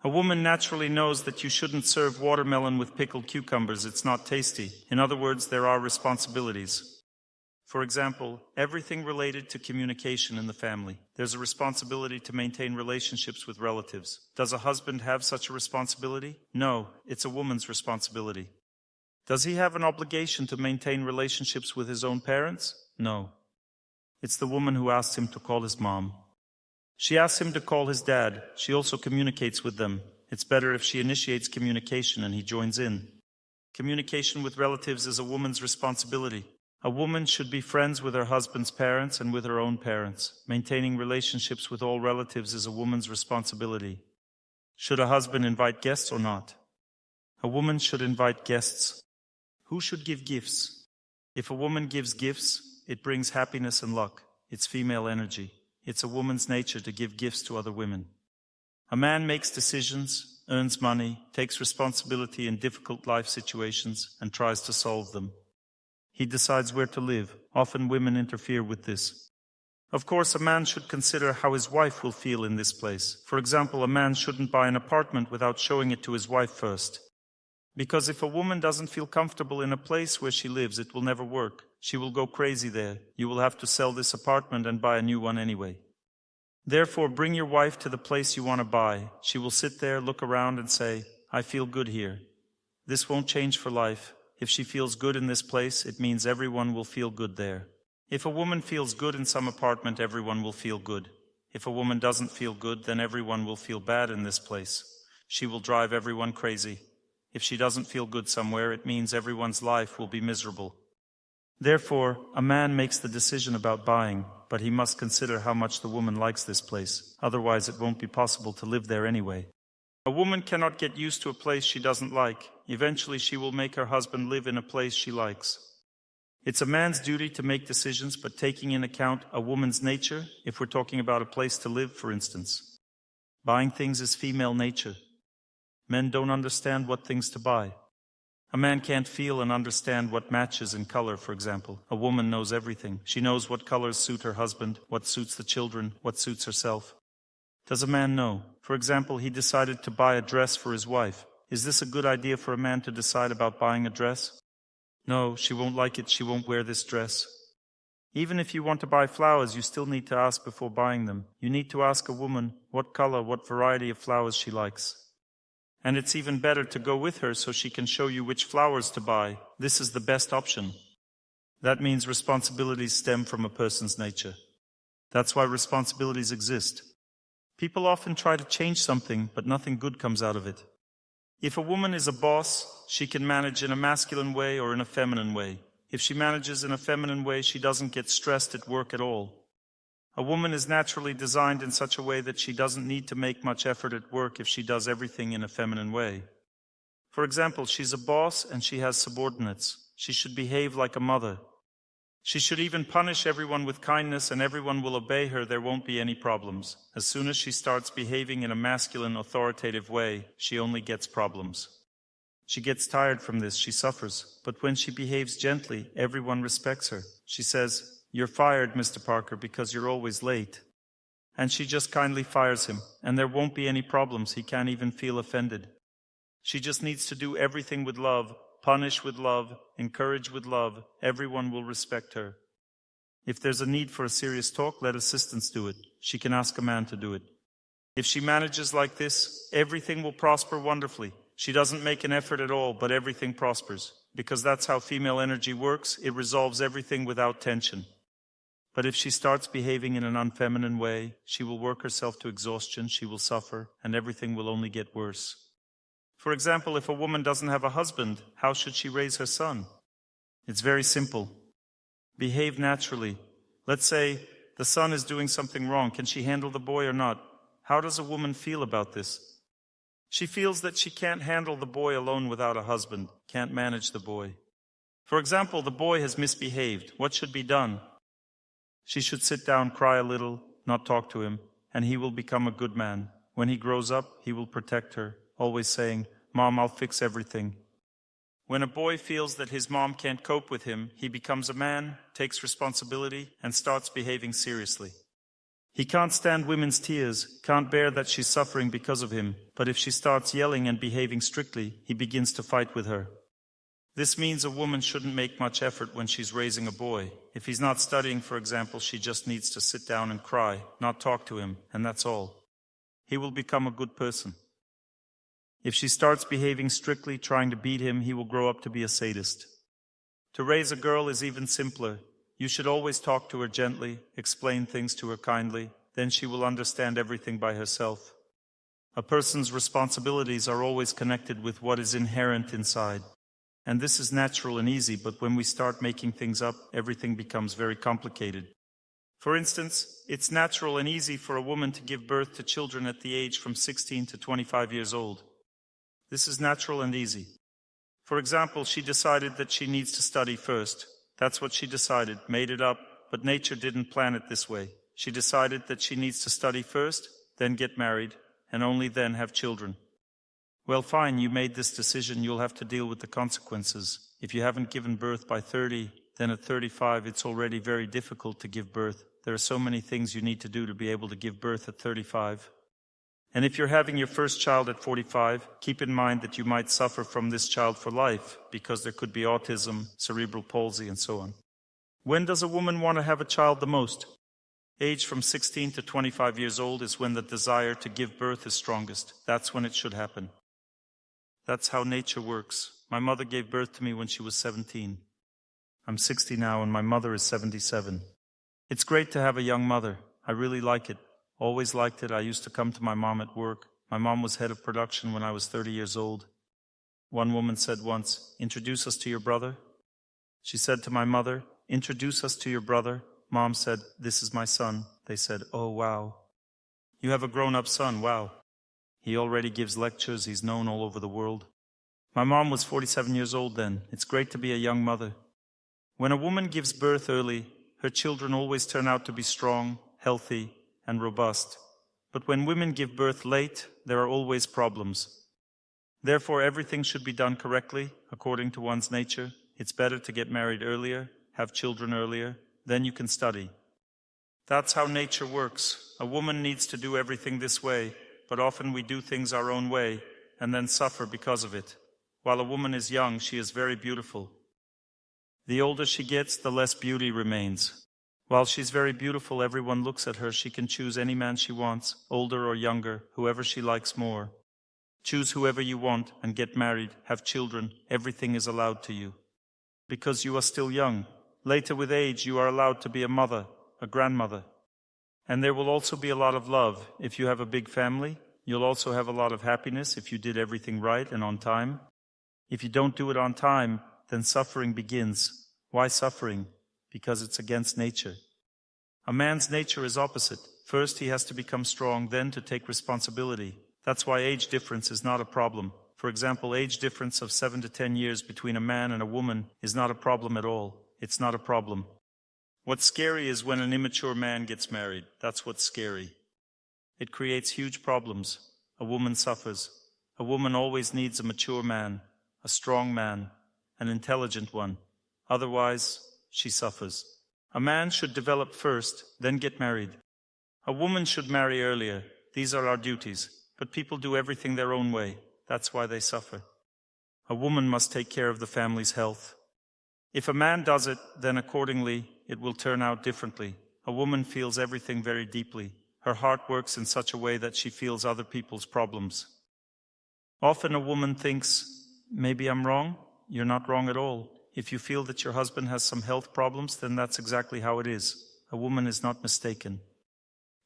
A woman naturally knows that you shouldn't serve watermelon with pickled cucumbers. It's not tasty. In other words, there are responsibilities. For example, everything related to communication in the family. There's a responsibility to maintain relationships with relatives. Does a husband have such a responsibility? No, it's a woman's responsibility. Does he have an obligation to maintain relationships with his own parents? No. It's the woman who asks him to call his mom. She asks him to call his dad. She also communicates with them. It's better if she initiates communication and he joins in. Communication with relatives is a woman's responsibility. A woman should be friends with her husband's parents and with her own parents. Maintaining relationships with all relatives is a woman's responsibility. Should a husband invite guests or not? A woman should invite guests. Who should give gifts? If a woman gives gifts, it brings happiness and luck. It's female energy. It's a woman's nature to give gifts to other women. A man makes decisions, earns money, takes responsibility in difficult life situations, and tries to solve them. He decides where to live. Often women interfere with this. Of course, a man should consider how his wife will feel in this place. For example, a man shouldn't buy an apartment without showing it to his wife first. Because if a woman doesn't feel comfortable in a place where she lives, it will never work. She will go crazy there. You will have to sell this apartment and buy a new one anyway. Therefore, bring your wife to the place you want to buy. She will sit there, look around and say, I feel good here. This won't change for life. If she feels good in this place, it means everyone will feel good there. If a woman feels good in some apartment, everyone will feel good. If a woman doesn't feel good, then everyone will feel bad in this place. She will drive everyone crazy. If she doesn't feel good somewhere, it means everyone's life will be miserable. Therefore, a man makes the decision about buying, but he must consider how much the woman likes this place. Otherwise, it won't be possible to live there anyway. A woman cannot get used to a place she doesn't like. Eventually, she will make her husband live in a place she likes. It's a man's duty to make decisions, but taking in account a woman's nature, if we're talking about a place to live, for instance. Buying things is female nature. Men don't understand what things to buy. A man can't feel and understand what matches in color, for example. A woman knows everything. She knows what colors suit her husband, what suits the children, what suits herself. Does a man know? For example, he decided to buy a dress for his wife. Is this a good idea for a man to decide about buying a dress? No, she won't like it. She won't wear this dress. Even if you want to buy flowers, you still need to ask before buying them. You need to ask a woman what color, what variety of flowers she likes. And it's even better to go with her so she can show you which flowers to buy. This is the best option. That means responsibilities stem from a person's nature. That's why responsibilities exist. People often try to change something, but nothing good comes out of it. If a woman is a boss, she can manage in a masculine way or in a feminine way. If she manages in a feminine way, she doesn't get stressed at work at all. A woman is naturally designed in such a way that she doesn't need to make much effort at work if she does everything in a feminine way. For example, she's a boss and she has subordinates. She should behave like a mother. She should even punish everyone with kindness and everyone will obey her. There won't be any problems. As soon as she starts behaving in a masculine, authoritative way, she only gets problems. She gets tired from this, she suffers. But when she behaves gently, everyone respects her. She says, "You're fired, Mr. Parker, because you're always late." And she just kindly fires him, and there won't be any problems. He can't even feel offended. She just needs to do everything with love, punish with love, encourage with love. Everyone will respect her. If there's a need for a serious talk, let assistants do it. She can ask a man to do it. If she manages like this, everything will prosper wonderfully. She doesn't make an effort at all, but everything prospers. Because that's how female energy works. It resolves everything without tension. But if she starts behaving in an unfeminine way, she will work herself to exhaustion, she will suffer, and everything will only get worse. For example, if a woman doesn't have a husband, how should she raise her son? It's very simple. Behave naturally. Let's say the son is doing something wrong. Can she handle the boy or not? How does a woman feel about this? She feels that she can't handle the boy alone without a husband, can't manage the boy. For example, the boy has misbehaved. What should be done? She should sit down, cry a little, not talk to him, and he will become a good man. When he grows up, he will protect her, always saying, "Mom, I'll fix everything." When a boy feels that his mom can't cope with him, he becomes a man, takes responsibility, and starts behaving seriously. He can't stand women's tears, can't bear that she's suffering because of him, but if she starts yelling and behaving strictly, he begins to fight with her. This means a woman shouldn't make much effort when she's raising a boy. If he's not studying, for example, she just needs to sit down and cry, not talk to him, and that's all. He will become a good person. If she starts behaving strictly, trying to beat him, he will grow up to be a sadist. To raise a girl is even simpler. You should always talk to her gently, explain things to her kindly, then she will understand everything by herself. A person's responsibilities are always connected with what is inherent inside. And this is natural and easy, but when we start making things up, everything becomes very complicated. For instance, it's natural and easy for a woman to give birth to children at the age from 16 to 25 years old. This is natural and easy. For example, she decided that she needs to study first. That's what she decided, made it up, but nature didn't plan it this way. She decided that she needs to study first, then get married, and only then have children. Well, fine, you made this decision, you'll have to deal with the consequences. If you haven't given birth by 30, then at 35 it's already very difficult to give birth. There are so many things you need to do to be able to give birth at 35. And if you're having your first child at 45, keep in mind that you might suffer from this child for life, because there could be autism, cerebral palsy, and so on. When does a woman want to have a child the most? Age from 16 to 25 years old is when the desire to give birth is strongest. That's when it should happen. That's how nature works. My mother gave birth to me when she was 17. I'm 60 now and my mother is 77. It's great to have a young mother. I really like it. Always liked it. I used to come to my mom at work. My mom was head of production when I was 30 years old. One woman said once, "Introduce us to your brother." She said to my mother, "Introduce us to your brother." Mom said, "This is my son." They said, "Oh, wow. You have a grown-up son, wow. He already gives lectures, he's known all over the world." My mom was 47 years old then. It's great to be a young mother. When a woman gives birth early, her children always turn out to be strong, healthy, and robust. But when women give birth late, there are always problems. Therefore, everything should be done correctly, according to one's nature. It's better to get married earlier, have children earlier, then you can study. That's how nature works. A woman needs to do everything this way, but often we do things our own way and then suffer because of it. While a woman is young, she is very beautiful. The older she gets, the less beauty remains. While she's very beautiful, everyone looks at her. She can choose any man she wants, older or younger, whoever she likes more. Choose whoever you want and get married, have children. Everything is allowed to you. Because you are still young. Later with age, you are allowed to be a mother, a grandmother. And there will also be a lot of love. If you have a big family, you'll also have a lot of happiness if you did everything right and on time. If you don't do it on time, then suffering begins. Why suffering? Because it's against nature. A man's nature is opposite. First, he has to become strong, then to take responsibility. That's why age difference is not a problem. For example, age difference of 7 to 10 years between a man and a woman is not a problem at all. It's not a problem. What's scary is when an immature man gets married. That's what's scary. It creates huge problems. A woman suffers. A woman always needs a mature man, a strong man, an intelligent one. Otherwise, she suffers. A man should develop first, then get married. A woman should marry earlier. These are our duties. But people do everything their own way. That's why they suffer. A woman must take care of the family's health. If a man does it, then accordingly, it will turn out differently. A woman feels everything very deeply. Her heart works in such a way that she feels other people's problems. Often a woman thinks, maybe I'm wrong. You're not wrong at all. If you feel that your husband has some health problems, then that's exactly how it is. A woman is not mistaken.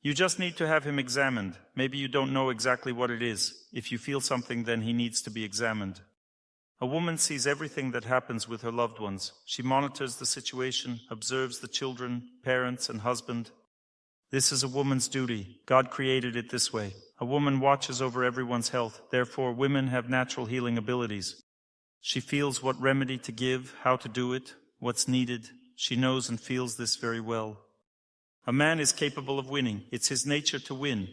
You just need to have him examined. Maybe you don't know exactly what it is. If you feel something, then he needs to be examined. A woman sees everything that happens with her loved ones. She monitors the situation, observes the children, parents, and husband. This is a woman's duty. God created it this way. A woman watches over everyone's health. Therefore, women have natural healing abilities. She feels what remedy to give, how to do it, what's needed. She knows and feels this very well. A man is capable of winning. It's his nature to win.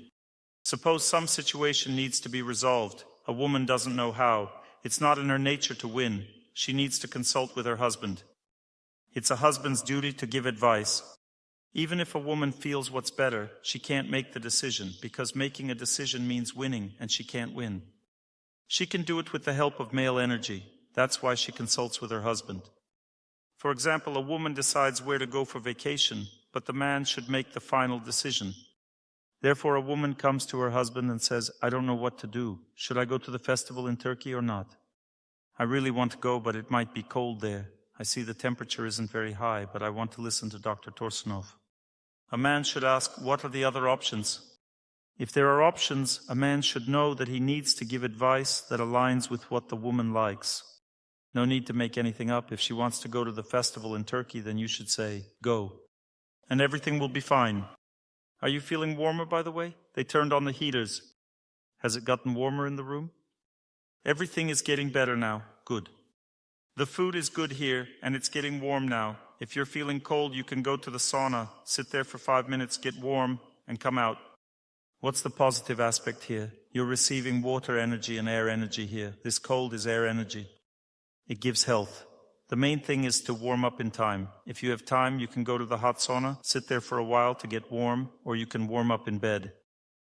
Suppose some situation needs to be resolved. A woman doesn't know how. It's not in her nature to win. She needs to consult with her husband. It's a husband's duty to give advice. Even if a woman feels what's better, she can't make the decision, because making a decision means winning, and she can't win. She can do it with the help of male energy. That's why she consults with her husband. For example, a woman decides where to go for vacation, but the man should make the final decision. Therefore, a woman comes to her husband and says, I don't know what to do. Should I go to the festival in Turkey or not? I really want to go, but it might be cold there. I see the temperature isn't very high, but I want to listen to Dr. Torsunov. A man should ask, what are the other options? If there are options, a man should know that he needs to give advice that aligns with what the woman likes. No need to make anything up. If she wants to go to the festival in Turkey, then you should say, go. And everything will be fine. Are you feeling warmer, by the way? They turned on the heaters. Has it gotten warmer in the room? Everything is getting better now. Good. The food is good here, and it's getting warm now. If you're feeling cold, you can go to the sauna, sit there for 5 minutes, get warm, and come out. What's the positive aspect here? You're receiving water energy and air energy here. This cold is air energy. It gives health. The main thing is to warm up in time. If you have time, you can go to the hot sauna, sit there for a while to get warm, or you can warm up in bed.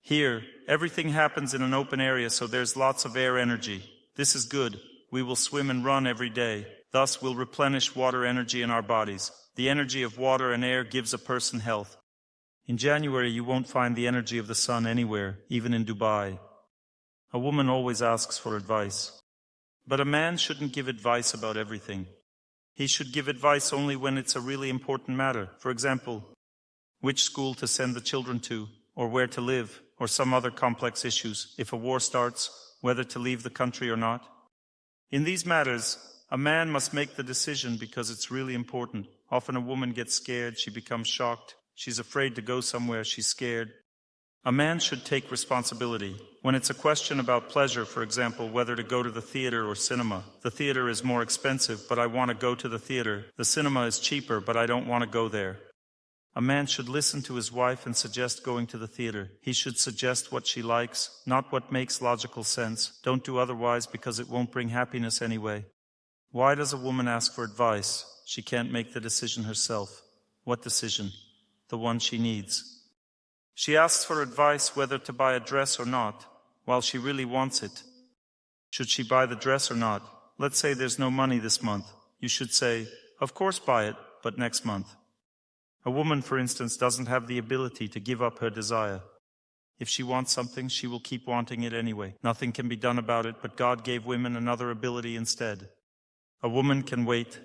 Here, everything happens in an open area, so there's lots of air energy. This is good. We will swim and run every day. Thus, we'll replenish water energy in our bodies. The energy of water and air gives a person health. In January, you won't find the energy of the sun anywhere, even in Dubai. A woman always asks for advice. But a man shouldn't give advice about everything. He should give advice only when it's a really important matter. For example, which school to send the children to, or where to live, or some other complex issues. If a war starts, whether to leave the country or not. In these matters, a man must make the decision because it's really important. Often a woman gets scared, she becomes shocked, she's afraid to go somewhere, she's scared. A man should take responsibility. When it's a question about pleasure, for example, whether to go to the theater or cinema. The theater is more expensive, but I want to go to the theater. The cinema is cheaper, but I don't want to go there. A man should listen to his wife and suggest going to the theater. He should suggest what she likes, not what makes logical sense. Don't do otherwise because it won't bring happiness anyway. Why does a woman ask for advice? She can't make the decision herself. What decision? The one she needs. She asks for advice whether to buy a dress or not, while she really wants it. Should she buy the dress or not? Let's say there's no money this month. You should say, of course buy it, but next month. A woman, for instance, doesn't have the ability to give up her desire. If she wants something, she will keep wanting it anyway. Nothing can be done about it, but God gave women another ability instead. A woman can wait.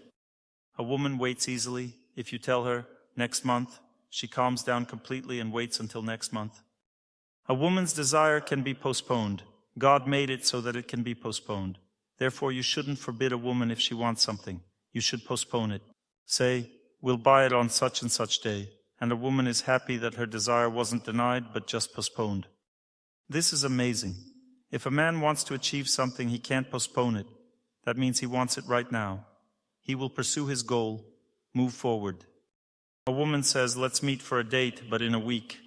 A woman waits easily. If you tell her, next month, she calms down completely and waits until next month. A woman's desire can be postponed. God made it so that it can be postponed. Therefore, you shouldn't forbid a woman if she wants something. You should postpone it. Say, we'll buy it on such and such day, and a woman is happy that her desire wasn't denied but just postponed. This is amazing. If a man wants to achieve something, he can't postpone it. That means he wants it right now. He will pursue his goal, move forward. A woman says, let's meet for a date, but in a week.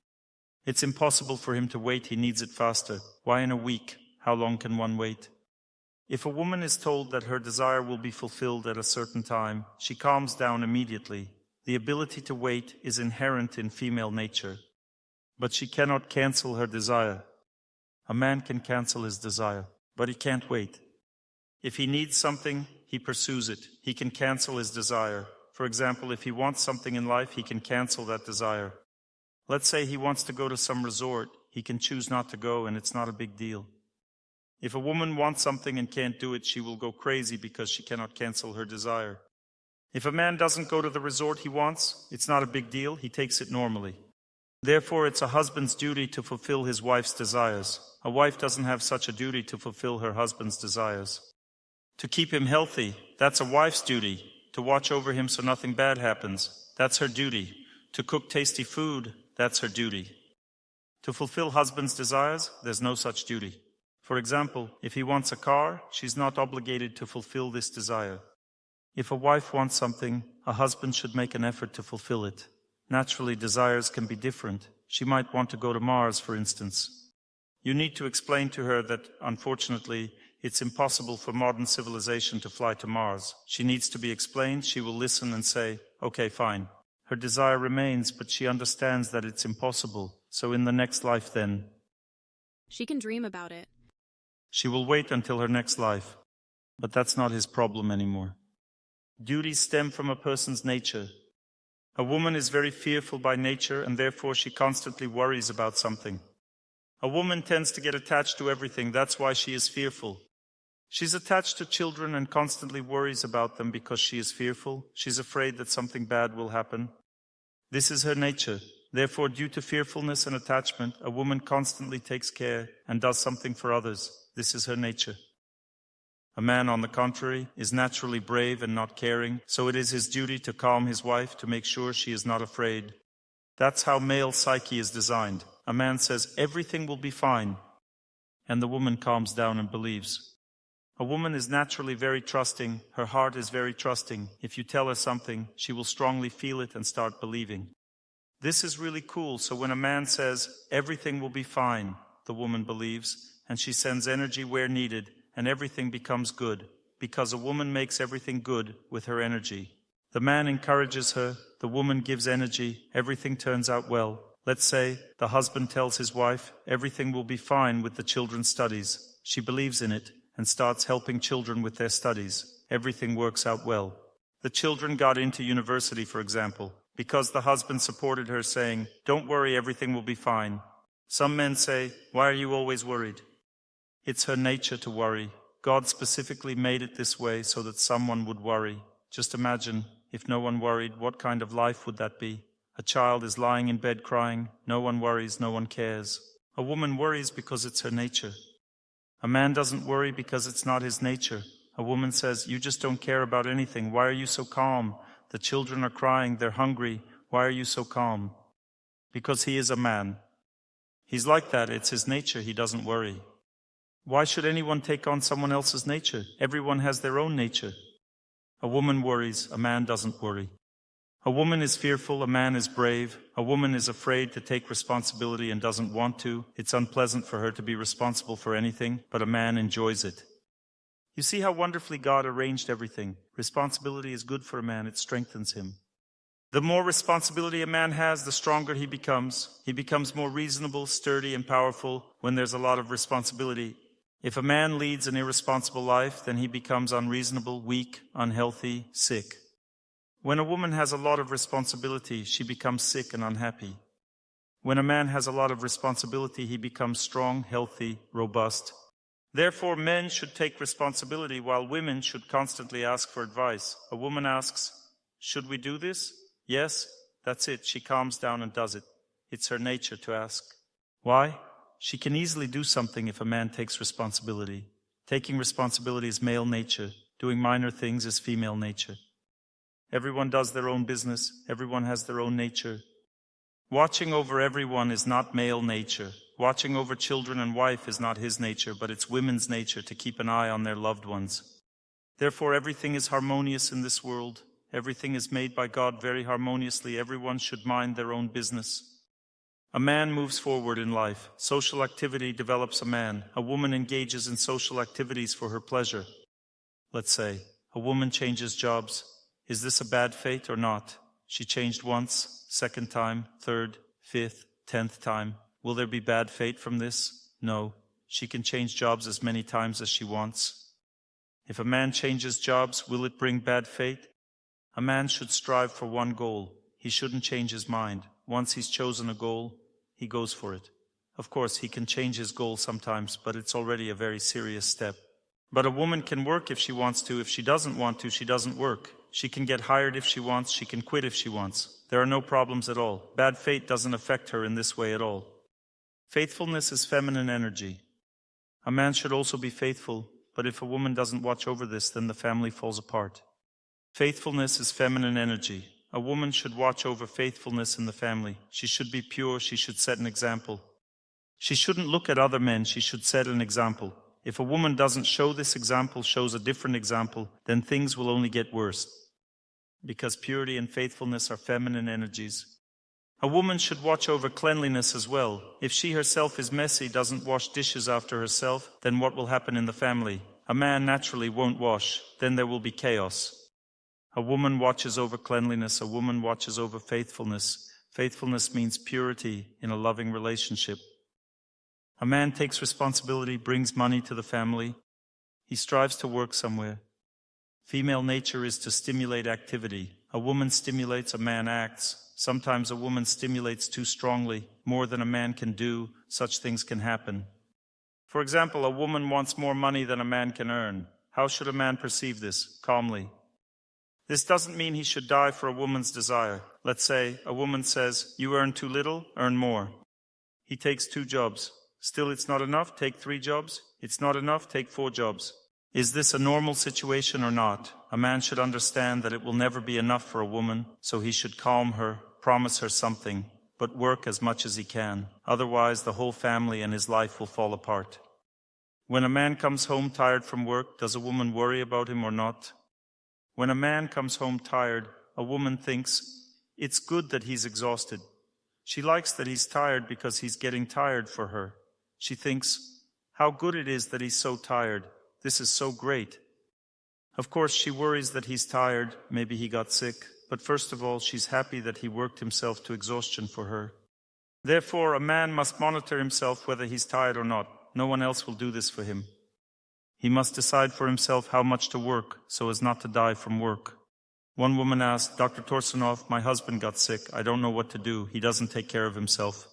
It's impossible for him to wait, he needs it faster. Why in a week? How long can one wait? If a woman is told that her desire will be fulfilled at a certain time, she calms down immediately. The ability to wait is inherent in female nature. But she cannot cancel her desire. A man can cancel his desire, but he can't wait. If he needs something, he pursues it. He can cancel his desire. For example, if he wants something in life, he can cancel that desire. Let's say he wants to go to some resort. He can choose not to go, and it's not a big deal. If a woman wants something and can't do it, she will go crazy because she cannot cancel her desire. If a man doesn't go to the resort he wants, it's not a big deal. He takes it normally. Therefore, it's a husband's duty to fulfill his wife's desires. A wife doesn't have such a duty to fulfill her husband's desires. To keep him healthy, that's a wife's duty. To watch over him so nothing bad happens, that's her duty. To cook tasty food, that's her duty. To fulfill husband's desires, there's no such duty. For example, if he wants a car, she's not obligated to fulfill this desire. If a wife wants something, a husband should make an effort to fulfill it. Naturally, desires can be different. She might want to go to Mars, for instance. You need to explain to her that, unfortunately, it's impossible for modern civilization to fly to Mars. She needs to be explained. She will listen and say, okay, fine. Her desire remains, but she understands that it's impossible. So in the next life then, She can dream about it. she will wait until her next life. But that's not his problem anymore. Duties stem from a person's nature. A woman is very fearful by nature, and therefore she constantly worries about something. A woman tends to get attached to everything. That's why she is fearful. She's attached to children and constantly worries about them because she is fearful. She's afraid that something bad will happen. This is her nature. Therefore, due to fearfulness and attachment, a woman constantly takes care and does something for others. This is her nature. A man, on the contrary, is naturally brave and not caring, so it is his duty to calm his wife to make sure she is not afraid. That's how male psyche is designed. A man says, everything will be fine, and the woman calms down and believes. A woman is naturally very trusting. Her heart is very trusting. If you tell her something, she will strongly feel it and start believing. This is really cool, so when a man says, everything will be fine, the woman believes, and she sends energy where needed, and everything becomes good, because a woman makes everything good with her energy. The man encourages her, the woman gives energy, everything turns out well. Let's say the husband tells his wife, everything will be fine with the children's studies. She believes in it and starts helping children with their studies. Everything works out well. The children got into university, for example, because the husband supported her, saying, don't worry, everything will be fine. Some men say, why are you always worried? It's her nature to worry. God specifically made it this way so that someone would worry. Just imagine, if no one worried, what kind of life would that be? A child is lying in bed crying. No one worries, no one cares. A woman worries because it's her nature. A man doesn't worry because it's not his nature. A woman says, you just don't care about anything. Why are you so calm? The children are crying, they're hungry. Why are you so calm? Because he is a man. He's like that, it's his nature, he doesn't worry. Why should anyone take on someone else's nature? Everyone has their own nature. A woman worries, a man doesn't worry. A woman is fearful, a man is brave. A woman is afraid to take responsibility and doesn't want to. It's unpleasant for her to be responsible for anything, but a man enjoys it. You see how wonderfully God arranged everything. Responsibility is good for a man, it strengthens him. The more responsibility a man has, the stronger he becomes. He becomes more reasonable, sturdy, and powerful when there's a lot of responsibility. If a man leads an irresponsible life, then he becomes unreasonable, weak, unhealthy, sick. When a woman has a lot of responsibility, she becomes sick and unhappy. When a man has a lot of responsibility, he becomes strong, healthy, robust. Therefore, men should take responsibility while women should constantly ask for advice. A woman asks, should we do this? Yes, that's it. She calms down and does it. It's her nature to ask. Why? She can easily do something if a man takes responsibility. Taking responsibility is male nature. Doing minor things is female nature. Everyone does their own business. Everyone has their own nature. Watching over everyone is not male nature. Watching over children and wife is not his nature, but it's women's nature to keep an eye on their loved ones. Therefore, everything is harmonious in this world. Everything is made by God very harmoniously. Everyone should mind their own business. A man moves forward in life. Social activity develops a man. A woman engages in social activities for her pleasure. Let's say, a woman changes jobs. Is this a bad fate or not? She changed once, second time, third, fifth, 10th time. Will there be bad fate from this? No. She can change jobs as many times as she wants. If a man changes jobs, will it bring bad fate? A man should strive for one goal. He shouldn't change his mind. Once he's chosen a goal, he goes for it. Of course, he can change his goal sometimes, but it's already a very serious step. But a woman can work if she wants to. If she doesn't want to, she doesn't work. She can get hired if she wants. She can quit if she wants. There are no problems at all. Bad fate doesn't affect her in this way at all. Faithfulness is feminine energy. A man should also be faithful, but if a woman doesn't watch over this, then the family falls apart. Faithfulness is feminine energy. A woman should watch over faithfulness in the family. She should be pure. She should set an example. She shouldn't look at other men. She should set an example. If a woman doesn't show this example, shows a different example, then things will only get worse. Because purity and faithfulness are feminine energies. A woman should watch over cleanliness as well. If she herself is messy, doesn't wash dishes after herself, then what will happen in the family? A man naturally won't wash. Then there will be chaos. A woman watches over cleanliness. A woman watches over faithfulness. Faithfulness means purity in a loving relationship. A man takes responsibility, brings money to the family. He strives to work somewhere. Female nature is to stimulate activity. A woman stimulates, a man acts. Sometimes a woman stimulates too strongly, more than a man can do. Such things can happen. For example, a woman wants more money than a man can earn. How should a man perceive this? Calmly. This doesn't mean he should die for a woman's desire. Let's say a woman says, you earn too little, earn more. He takes 2 jobs. Still it's not enough, take 3 jobs. It's not enough, take 4 jobs. Is this a normal situation or not? A man should understand that it will never be enough for a woman, so he should calm her, promise her something, but work as much as he can. Otherwise, the whole family and his life will fall apart. When a man comes home tired from work, does a woman worry about him or not? When a man comes home tired, a woman thinks, it's good that he's exhausted. She likes that he's tired because he's getting tired for her. She thinks, how good it is that he's so tired. This is so great. Of course, she worries that he's tired, maybe he got sick, but first of all, she's happy that he worked himself to exhaustion for her. Therefore, a man must monitor himself whether he's tired or not. No one else will do this for him. He must decide for himself how much to work so as not to die from work. One woman asked, Dr. Torsunov, my husband got sick. I don't know what to do. He doesn't take care of himself.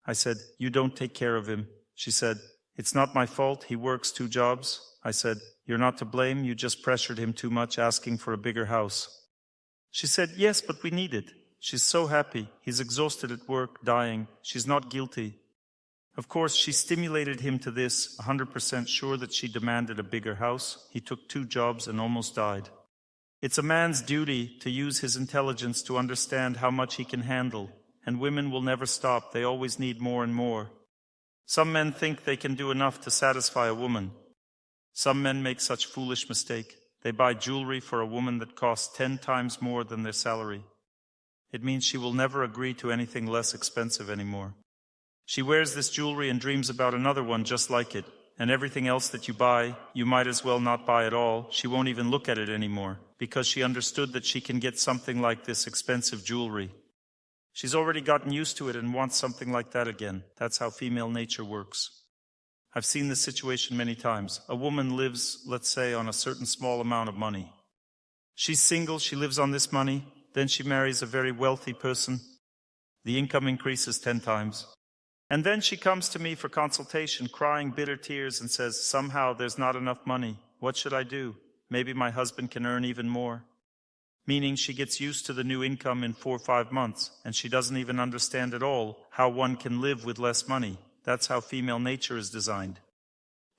I said, you don't take care of him. She said, it's not my fault. He works 2 jobs. I said, you're not to blame. You just pressured him too much, asking for a bigger house. She said, yes, but we need it. She's so happy. He's exhausted at work, dying. She's not guilty. Of course, she stimulated him to this, 100% sure that she demanded a bigger house. He took 2 jobs and almost died. It's a man's duty to use his intelligence to understand how much he can handle, and women will never stop. They always need more and more. Some men think they can do enough to satisfy a woman. Some men make such foolish mistake. They buy jewelry for a woman that costs 10 times more than their salary. It means she will never agree to anything less expensive anymore. She wears this jewelry and dreams about another one just like it, and everything else that you buy, you might as well not buy at all. She won't even look at it anymore, because she understood that she can get something like this expensive jewelry. She's already gotten used to it and wants something like that again. That's how female nature works. I've seen this situation many times. A woman lives, let's say, on a certain small amount of money. She's single, she lives on this money, then she marries a very wealthy person. The income increases 10 times. And then she comes to me for consultation, crying bitter tears and says, somehow there's not enough money. What should I do? Maybe my husband can earn even more. Meaning she gets used to the new income in 4 or 5 months, and she doesn't even understand at all how one can live with less money. That's how female nature is designed.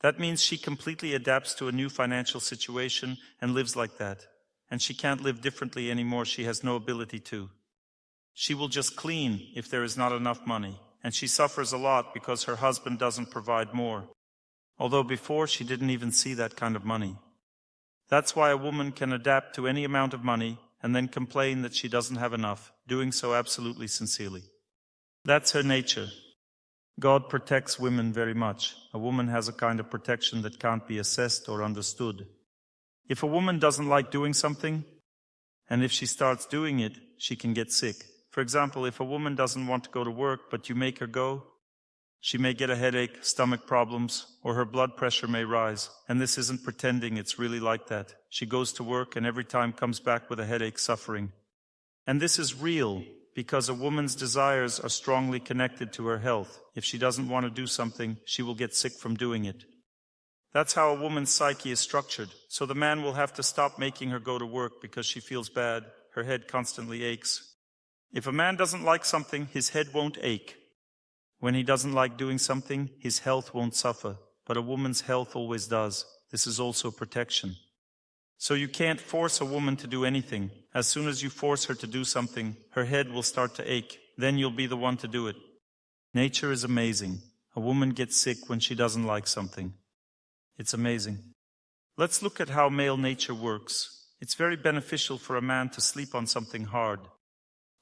That means she completely adapts to a new financial situation and lives like that. And she can't live differently anymore. She has no ability to. She will just clean if there is not enough money. And she suffers a lot because her husband doesn't provide more. Although before she didn't even see that kind of money. That's why a woman can adapt to any amount of money and then complain that she doesn't have enough, doing so absolutely sincerely. That's her nature. God protects women very much. A woman has a kind of protection that can't be assessed or understood. If a woman doesn't like doing something, and if she starts doing it, she can get sick. For example, if a woman doesn't want to go to work, but you make her go, she may get a headache, stomach problems, or her blood pressure may rise. And this isn't pretending, it's really like that. She goes to work and every time comes back with a headache, suffering. And this is real, because a woman's desires are strongly connected to her health. If she doesn't want to do something, she will get sick from doing it. That's how a woman's psyche is structured. So the man will have to stop making her go to work because she feels bad. Her head constantly aches. If a man doesn't like something, his head won't ache. When he doesn't like doing something, his health won't suffer. But a woman's health always does. This is also protection. So you can't force a woman to do anything. As soon as you force her to do something, her head will start to ache. Then you'll be the one to do it. Nature is amazing. A woman gets sick when she doesn't like something. It's amazing. Let's look at how male nature works. It's very beneficial for a man to sleep on something hard.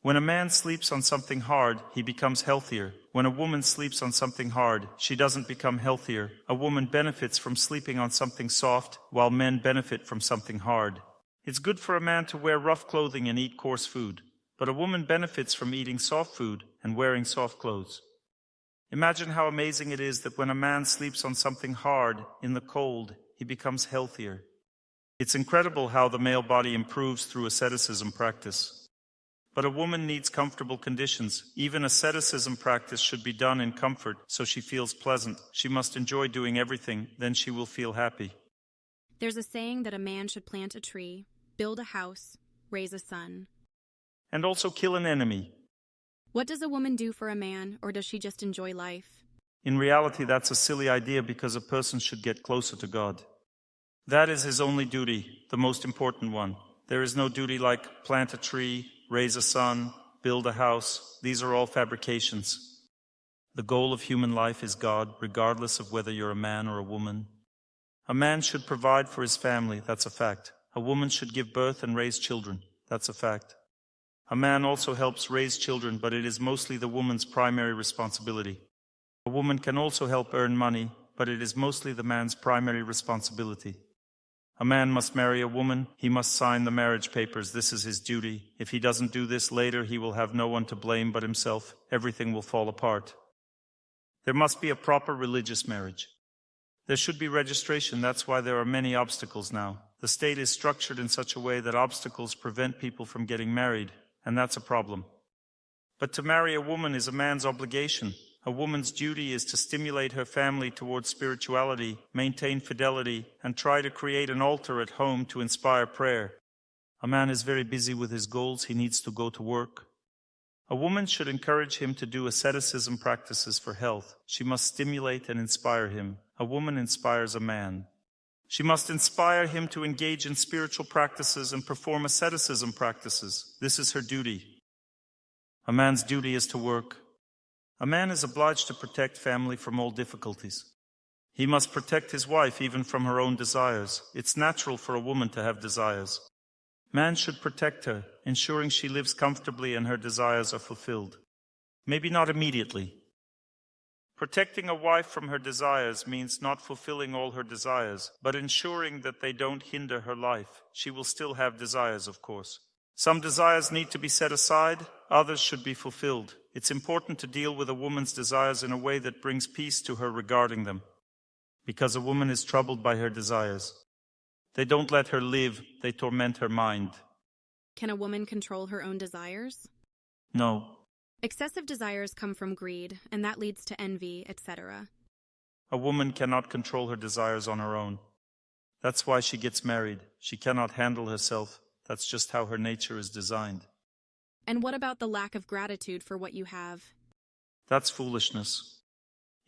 When a man sleeps on something hard, he becomes healthier. When a woman sleeps on something hard, she doesn't become healthier. A woman benefits from sleeping on something soft, while men benefit from something hard. It's good for a man to wear rough clothing and eat coarse food, but a woman benefits from eating soft food and wearing soft clothes. Imagine how amazing it is that when a man sleeps on something hard in the cold, he becomes healthier. It's incredible how the male body improves through asceticism practice. But a woman needs comfortable conditions. Even asceticism practice should be done in comfort, so she feels pleasant. She must enjoy doing everything, then she will feel happy. There's a saying that a man should plant a tree, build a house, raise a son. And also kill an enemy. What does a woman do for a man, or does she just enjoy life? In reality, that's a silly idea because a person should get closer to God. That is his only duty, the most important one. There is no duty like plant a tree, raise a son, build a house. These are all fabrications. The goal of human life is God, regardless of whether you're a man or a woman. A man should provide for his family, that's a fact. A woman should give birth and raise children, that's a fact. A man also helps raise children, but it is mostly the woman's primary responsibility. A woman can also help earn money, but it is mostly the man's primary responsibility. A man must marry a woman, he must sign the marriage papers, this is his duty. If he doesn't do this later, he will have no one to blame but himself. Everything will fall apart. There must be a proper religious marriage. There should be registration, that's why there are many obstacles now. The state is structured in such a way that obstacles prevent people from getting married, and that's a problem. But to marry a woman is a man's obligation. A woman's duty is to stimulate her family towards spirituality, maintain fidelity, and try to create an altar at home to inspire prayer. A man is very busy with his goals, he needs to go to work. A woman should encourage him to do asceticism practices for health. She must stimulate and inspire him. A woman inspires a man. She must inspire him to engage in spiritual practices and perform asceticism practices. This is her duty. A man's duty is to work. A man is obliged to protect family from all difficulties. He must protect his wife even from her own desires. It's natural for a woman to have desires. Man should protect her, ensuring she lives comfortably and her desires are fulfilled. Maybe not immediately. Protecting a wife from her desires means not fulfilling all her desires, but ensuring that they don't hinder her life. She will still have desires, of course. Some desires need to be set aside, others should be fulfilled. It's important to deal with a woman's desires in a way that brings peace to her regarding them, because a woman is troubled by her desires. They don't let her live, they torment her mind. Can a woman control her own desires? No. Excessive desires come from greed, and that leads to envy, etc. A woman cannot control her desires on her own. That's why she gets married. She cannot handle herself. That's just how her nature is designed. And what about the lack of gratitude for what you have? That's foolishness.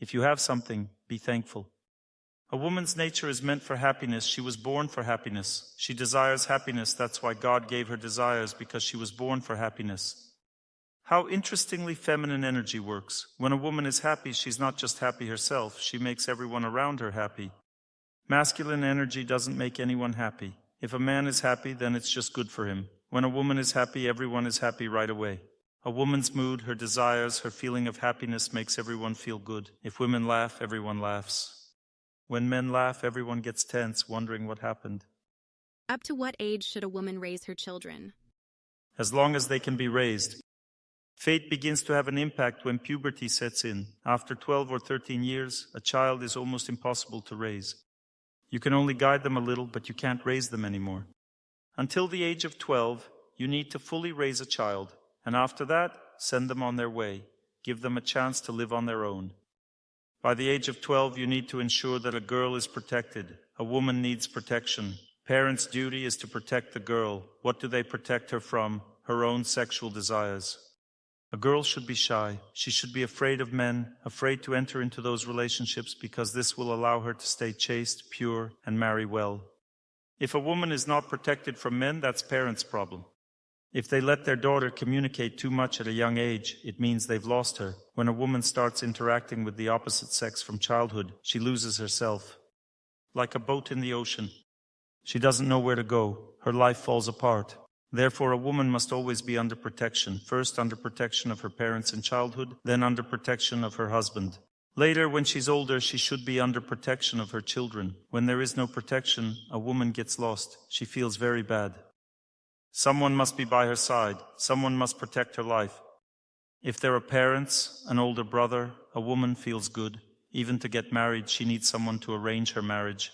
If you have something, be thankful. A woman's nature is meant for happiness. She was born for happiness. She desires happiness. That's why God gave her desires, because she was born for happiness. How interestingly feminine energy works. When a woman is happy, she's not just happy herself, she makes everyone around her happy. Masculine energy doesn't make anyone happy. If a man is happy, then it's just good for him. When a woman is happy, everyone is happy right away. A woman's mood, her desires, her feeling of happiness makes everyone feel good. If women laugh, everyone laughs. When men laugh, everyone gets tense, wondering what happened. Up to what age should a woman raise her children? As long as they can be raised. Fate begins to have an impact when puberty sets in. After 12 or 13 years, a child is almost impossible to raise. You can only guide them a little, but you can't raise them anymore. Until the age of 12, you need to fully raise a child, and after that, send them on their way. Give them a chance to live on their own. By the age of 12, you need to ensure that a girl is protected. A woman needs protection. Parents' duty is to protect the girl. What do they protect her from? Her own sexual desires. A girl should be shy. She should be afraid of men, afraid to enter into those relationships, because this will allow her to stay chaste, pure, and marry well. If a woman is not protected from men, that's parents' problem. If they let their daughter communicate too much at a young age, it means they've lost her. When a woman starts interacting with the opposite sex from childhood, she loses herself. Like a boat in the ocean. She doesn't know where to go. Her life falls apart. Therefore, a woman must always be under protection, first under protection of her parents in childhood, then under protection of her husband. Later, when she's older, she should be under protection of her children. When there is no protection, a woman gets lost. She feels very bad. Someone must be by her side. Someone must protect her life. If there are parents, an older brother, a woman feels good. Even to get married, she needs someone to arrange her marriage.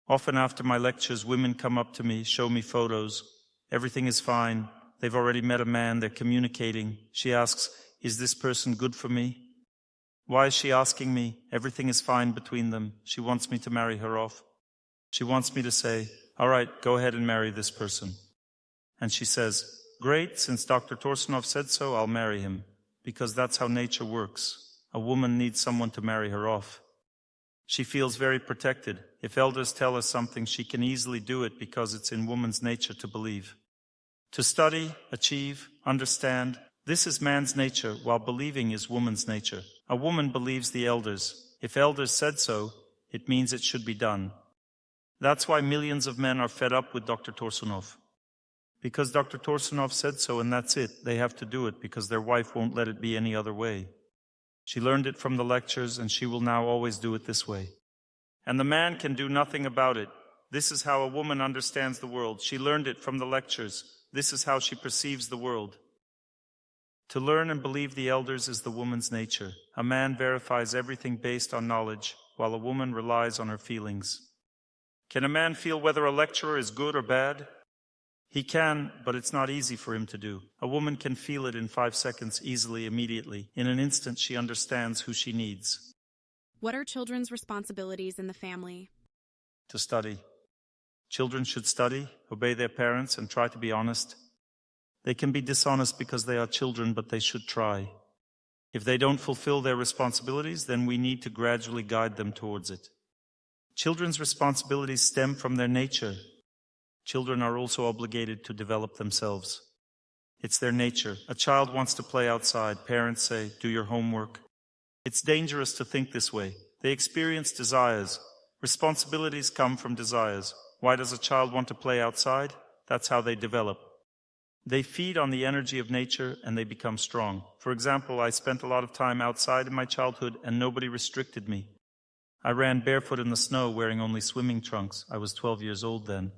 Often after my lectures, women come up to me, show me photos. Everything is fine. They've already met a man. They're communicating. She asks, "Is this person good for me?" Why is she asking me? Everything is fine between them. She wants me to marry her off. She wants me to say, "All right, go ahead and marry this person." And she says, "Great, since Dr. Torsunov said so, I'll marry him." Because that's how nature works. A woman needs someone to marry her off. She feels very protected. If elders tell her something, she can easily do it because it's in woman's nature to believe. To study, achieve, understand, this is man's nature, while believing is woman's nature. A woman believes the elders. If elders said so, it means it should be done. That's why millions of men are fed up with Dr. Torsunov. Because Dr. Torsunov said so and that's it. They have to do it because their wife won't let it be any other way. She learned it from the lectures and she will now always do it this way. And the man can do nothing about it. This is how a woman understands the world. She learned it from the lectures. This is how she perceives the world. To learn and believe the elders is the woman's nature. A man verifies everything based on knowledge, while a woman relies on her feelings. Can a man feel whether a lecturer is good or bad? He can, but it's not easy for him to do. A woman can feel it in 5 seconds, easily, immediately. In an instant, she understands who she needs. What are children's responsibilities in the family? To study. Children should study, obey their parents, and try to be honest. They can be dishonest because they are children, but they should try. If they don't fulfill their responsibilities, then we need to gradually guide them towards it. Children's responsibilities stem from their nature. Children are also obligated to develop themselves. It's their nature. A child wants to play outside. Parents say, do your homework. It's dangerous to think this way. They experience desires. Responsibilities come from desires. Why does a child want to play outside? That's how they develop. They feed on the energy of nature and they become strong. For example, I spent a lot of time outside in my childhood and nobody restricted me. I ran barefoot in the snow wearing only swimming trunks. I was 12 years old then.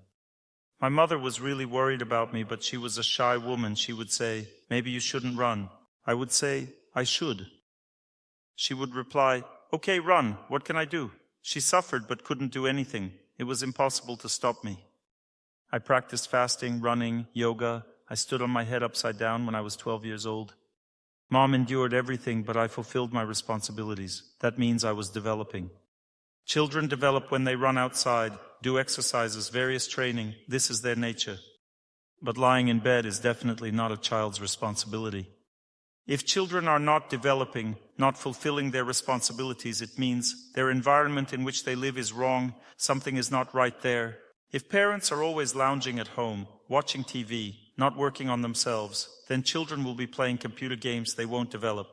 My mother was really worried about me, but she was a shy woman. She would say, maybe you shouldn't run. I would say, I should. She would reply, okay, run. What can I do? She suffered but couldn't do anything. It was impossible to stop me. I practiced fasting, running, yoga. I stood on my head upside down when I was 12 years old. Mom endured everything, but I fulfilled my responsibilities. That means I was developing. Children develop when they run outside, do exercises, various training. This is their nature. But lying in bed is definitely not a child's responsibility. If children are not developing, not fulfilling their responsibilities, it means their environment in which they live is wrong, something is not right there. If parents are always lounging at home, watching TV, not working on themselves, then children will be playing computer games. They won't develop.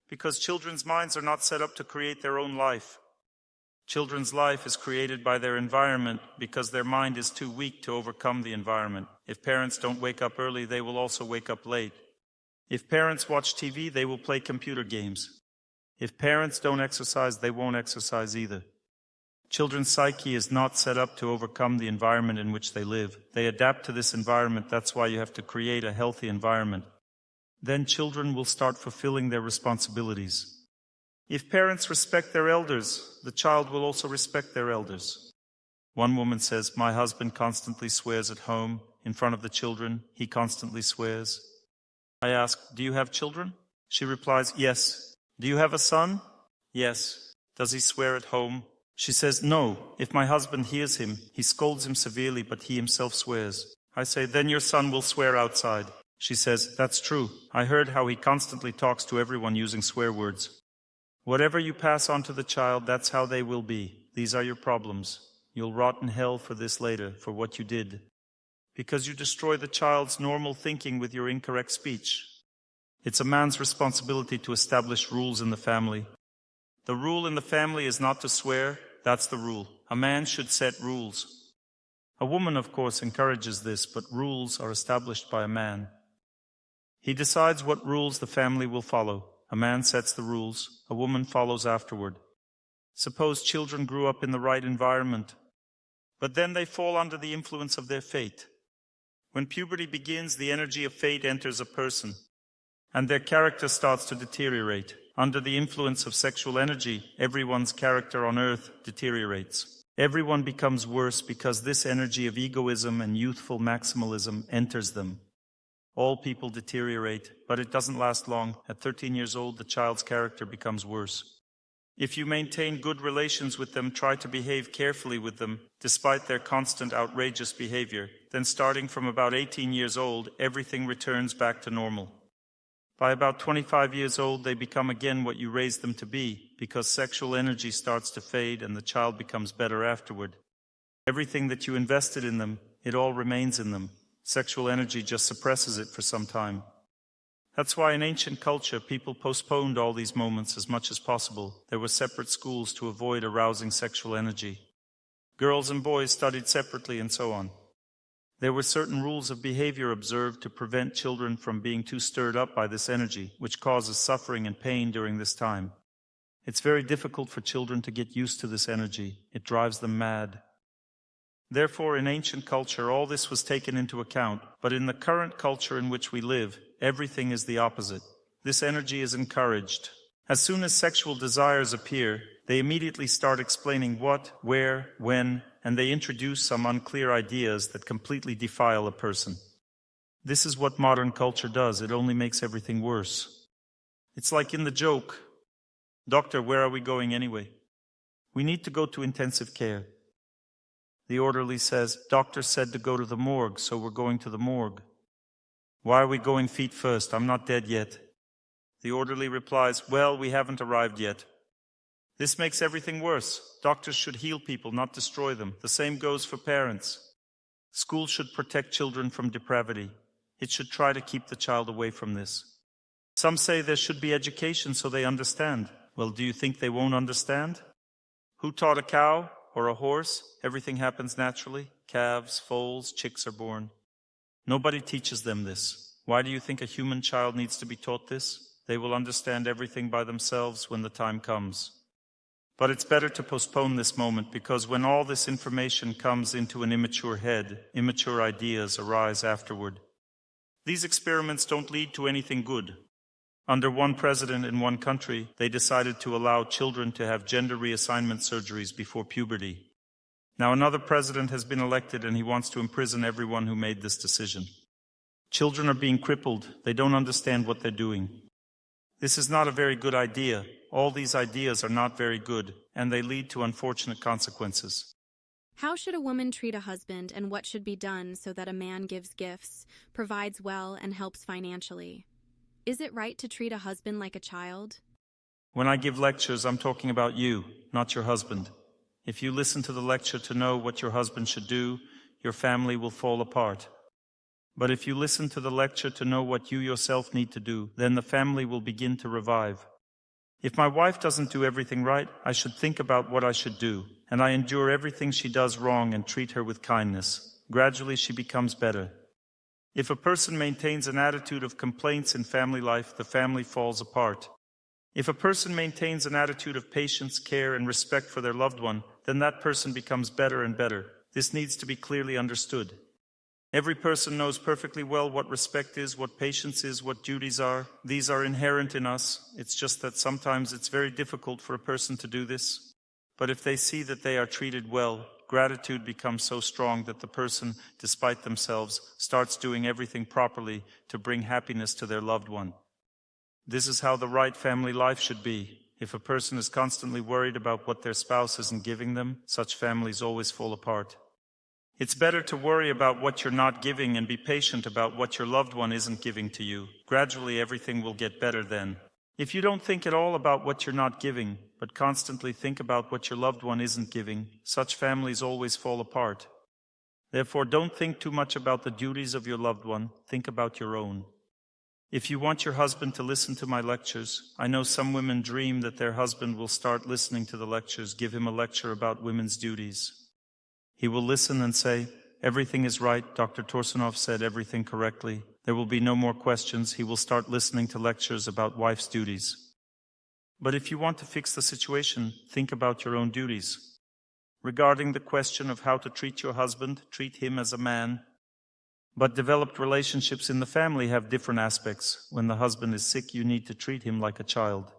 Because children's minds are not set up to create their own life. Children's life is created by their environment because their mind is too weak to overcome the environment. If parents don't wake up early, they will also wake up late. If parents watch TV, they will play computer games. If parents don't exercise, they won't exercise either. Children's psyche is not set up to overcome the environment in which they live. They adapt to this environment. That's why you have to create a healthy environment. Then children will start fulfilling their responsibilities. If parents respect their elders, the child will also respect their elders. One woman says, my husband constantly swears at home, in front of the children. He constantly swears. I ask, do you have children? She replies, yes. Do you have a son? Yes. Does he swear at home? She says, no. If my husband hears him, he scolds him severely, but he himself swears. I say, then your son will swear outside. She says, that's true. I heard how he constantly talks to everyone using swear words. Whatever you pass on to the child, that's how they will be. These are your problems. You'll rot in hell for this later, for what you did. Because you destroy the child's normal thinking with your incorrect speech. It's a man's responsibility to establish rules in the family. The rule in the family is not to swear. That's the rule. A man should set rules. A woman, of course, encourages this, but rules are established by a man. He decides what rules the family will follow. A man sets the rules. A woman follows afterward. Suppose children grew up in the right environment, but then they fall under the influence of their fate. When puberty begins, the energy of fate enters a person, and their character starts to deteriorate. Under the influence of sexual energy, everyone's character on earth deteriorates. Everyone becomes worse because this energy of egoism and youthful maximalism enters them. All people deteriorate, but it doesn't last long. At 13 years old, the child's character becomes worse. If you maintain good relations with them, try to behave carefully with them, despite their constant outrageous behavior, then starting from about 18 years old, everything returns back to normal. By about 25 years old, they become again what you raised them to be, because sexual energy starts to fade and the child becomes better afterward. Everything that you invested in them, it all remains in them. Sexual energy just suppresses it for some time. That's why in ancient culture, people postponed all these moments as much as possible. There were separate schools to avoid arousing sexual energy. Girls and boys studied separately and so on. There were certain rules of behavior observed to prevent children from being too stirred up by this energy, which causes suffering and pain during this time. It's very difficult for children to get used to this energy. It drives them mad. Therefore, in ancient culture, all this was taken into account, but in the current culture in which we live, everything is the opposite. This energy is encouraged. As soon as sexual desires appear, they immediately start explaining what, where, when, and they introduce some unclear ideas that completely defile a person. This is what modern culture does. It only makes everything worse. It's like in the joke, "Doctor, where are we going anyway?" "We need to go to intensive care." The orderly says, "Doctor said to go to the morgue, so we're going to the morgue." "Why are we going feet first? I'm not dead yet." The orderly replies, "Well, we haven't arrived yet." This makes everything worse. Doctors should heal people, not destroy them. The same goes for parents. Schools should protect children from depravity. It should try to keep the child away from this. Some say there should be education so they understand. Well, do you think they won't understand? Who taught a cow or a horse? Everything happens naturally. Calves, foals, chicks are born. Nobody teaches them this. Why do you think a human child needs to be taught this? They will understand everything by themselves when the time comes. But it's better to postpone this moment, because when all this information comes into an immature head, immature ideas arise afterward. These experiments don't lead to anything good. Under one president in one country, they decided to allow children to have gender reassignment surgeries before puberty. Now another president has been elected and he wants to imprison everyone who made this decision. Children are being crippled. They don't understand what they're doing. This is not a very good idea. All these ideas are not very good, and they lead to unfortunate consequences. How should a woman treat a husband, and what should be done so that a man gives gifts, provides well, and helps financially? Is it right to treat a husband like a child? When I give lectures, I'm talking about you, not your husband. If you listen to the lecture to know what your husband should do, your family will fall apart. But if you listen to the lecture to know what you yourself need to do, then the family will begin to revive. If my wife doesn't do everything right, I should think about what I should do, and I endure everything she does wrong and treat her with kindness. Gradually she becomes better. If a person maintains an attitude of complaints in family life, the family falls apart. If a person maintains an attitude of patience, care, and respect for their loved one, then that person becomes better and better. This needs to be clearly understood. Every person knows perfectly well what respect is, what patience is, what duties are. These are inherent in us. It's just that sometimes it's very difficult for a person to do this. But if they see that they are treated well, gratitude becomes so strong that the person, despite themselves, starts doing everything properly to bring happiness to their loved one. This is how the right family life should be. If a person is constantly worried about what their spouse isn't giving them, such families always fall apart. It's better to worry about what you're not giving and be patient about what your loved one isn't giving to you. Gradually, everything will get better then. If you don't think at all about what you're not giving, but constantly think about what your loved one isn't giving, such families always fall apart. Therefore, don't think too much about the duties of your loved one. Think about your own. If you want your husband to listen to my lectures, I know some women dream that their husband will start listening to the lectures. Give him a lecture about women's duties. He will listen and say, "Everything is right. Dr. Torsunov said everything correctly. There will be no more questions." He will start listening to lectures about wife's duties. But if you want to fix the situation, think about your own duties. Regarding the question of how to treat your husband, treat him as a man. But developed relationships in the family have different aspects. When the husband is sick, you need to treat him like a child.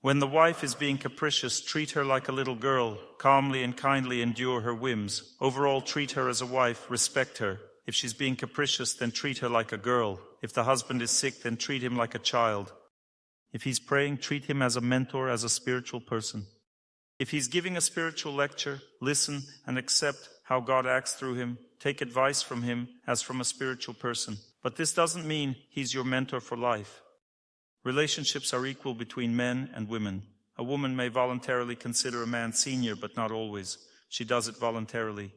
When the wife is being capricious, treat her like a little girl. Calmly and kindly endure her whims. Overall, treat her as a wife, respect her. If she's being capricious, then treat her like a girl. If the husband is sick, then treat him like a child. If he's praying, treat him as a mentor, as a spiritual person. If he's giving a spiritual lecture, listen and accept how God acts through him. Take advice from him as from a spiritual person. But this doesn't mean he's your mentor for life. Relationships are equal between men and women. A woman may voluntarily consider a man senior, but not always. She does it voluntarily.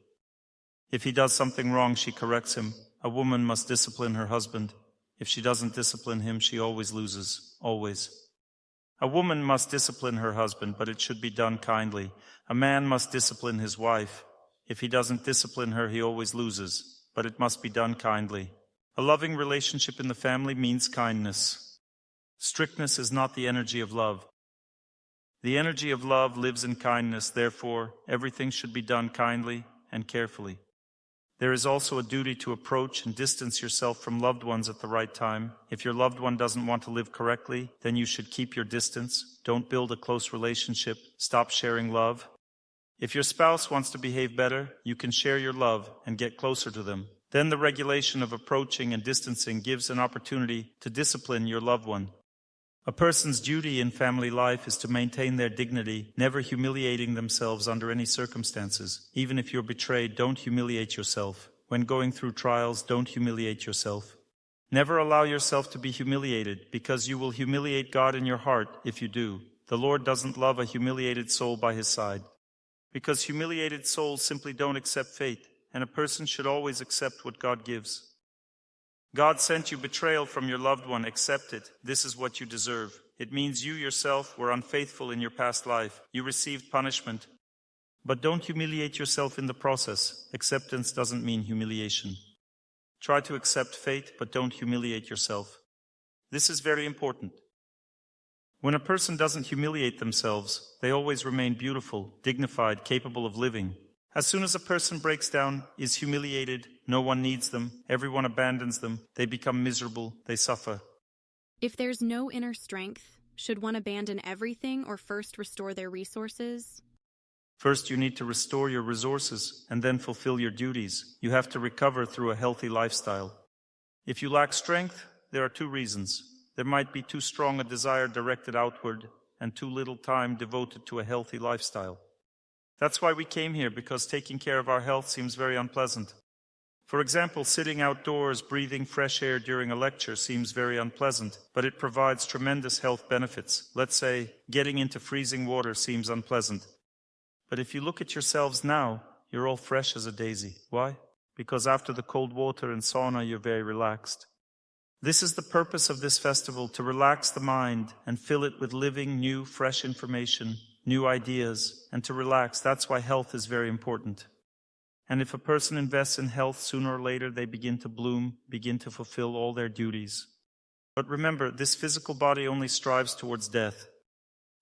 If he does something wrong, she corrects him. A woman must discipline her husband. If she doesn't discipline him, she always loses. Always. A woman must discipline her husband, but it should be done kindly. A man must discipline his wife. If he doesn't discipline her, he always loses, but it must be done kindly. A loving relationship in the family means kindness. Strictness is not the energy of love. The energy of love lives in kindness, therefore, everything should be done kindly and carefully. There is also a duty to approach and distance yourself from loved ones at the right time. If your loved one doesn't want to live correctly, then you should keep your distance. Don't build a close relationship. Stop sharing love. If your spouse wants to behave better, you can share your love and get closer to them. Then the regulation of approaching and distancing gives an opportunity to discipline your loved one. A person's duty in family life is to maintain their dignity, never humiliating themselves under any circumstances. Even if you're betrayed, don't humiliate yourself. When going through trials, don't humiliate yourself. Never allow yourself to be humiliated, because you will humiliate God in your heart if you do. The Lord doesn't love a humiliated soul by his side. Because humiliated souls simply don't accept fate, and a person should always accept what God gives. God sent you betrayal from your loved one. Accept it. This is what you deserve. It means you yourself were unfaithful in your past life. You received punishment. But don't humiliate yourself in the process. Acceptance doesn't mean humiliation. Try to accept fate, but don't humiliate yourself. This is very important. When a person doesn't humiliate themselves, they always remain beautiful, dignified, capable of living. As soon as a person breaks down, is humiliated, no one needs them, everyone abandons them, they become miserable, they suffer. If there's no inner strength, should one abandon everything or first restore their resources? First, you need to restore your resources and then fulfill your duties. You have to recover through a healthy lifestyle. If you lack strength, there are two reasons. There might be too strong a desire directed outward and too little time devoted to a healthy lifestyle. That's why we came here, because taking care of our health seems very unpleasant. For example, sitting outdoors, breathing fresh air during a lecture seems very unpleasant, but it provides tremendous health benefits. Let's say, getting into freezing water seems unpleasant. But if you look at yourselves now, you're all fresh as a daisy. Why? Because after the cold water and sauna, you're very relaxed. This is the purpose of this festival, to relax the mind and fill it with living, new, fresh information, new ideas, and to relax. That's why health is very important. And if a person invests in health, sooner or later they begin to bloom, begin to fulfill all their duties. But remember, this physical body only strives towards death.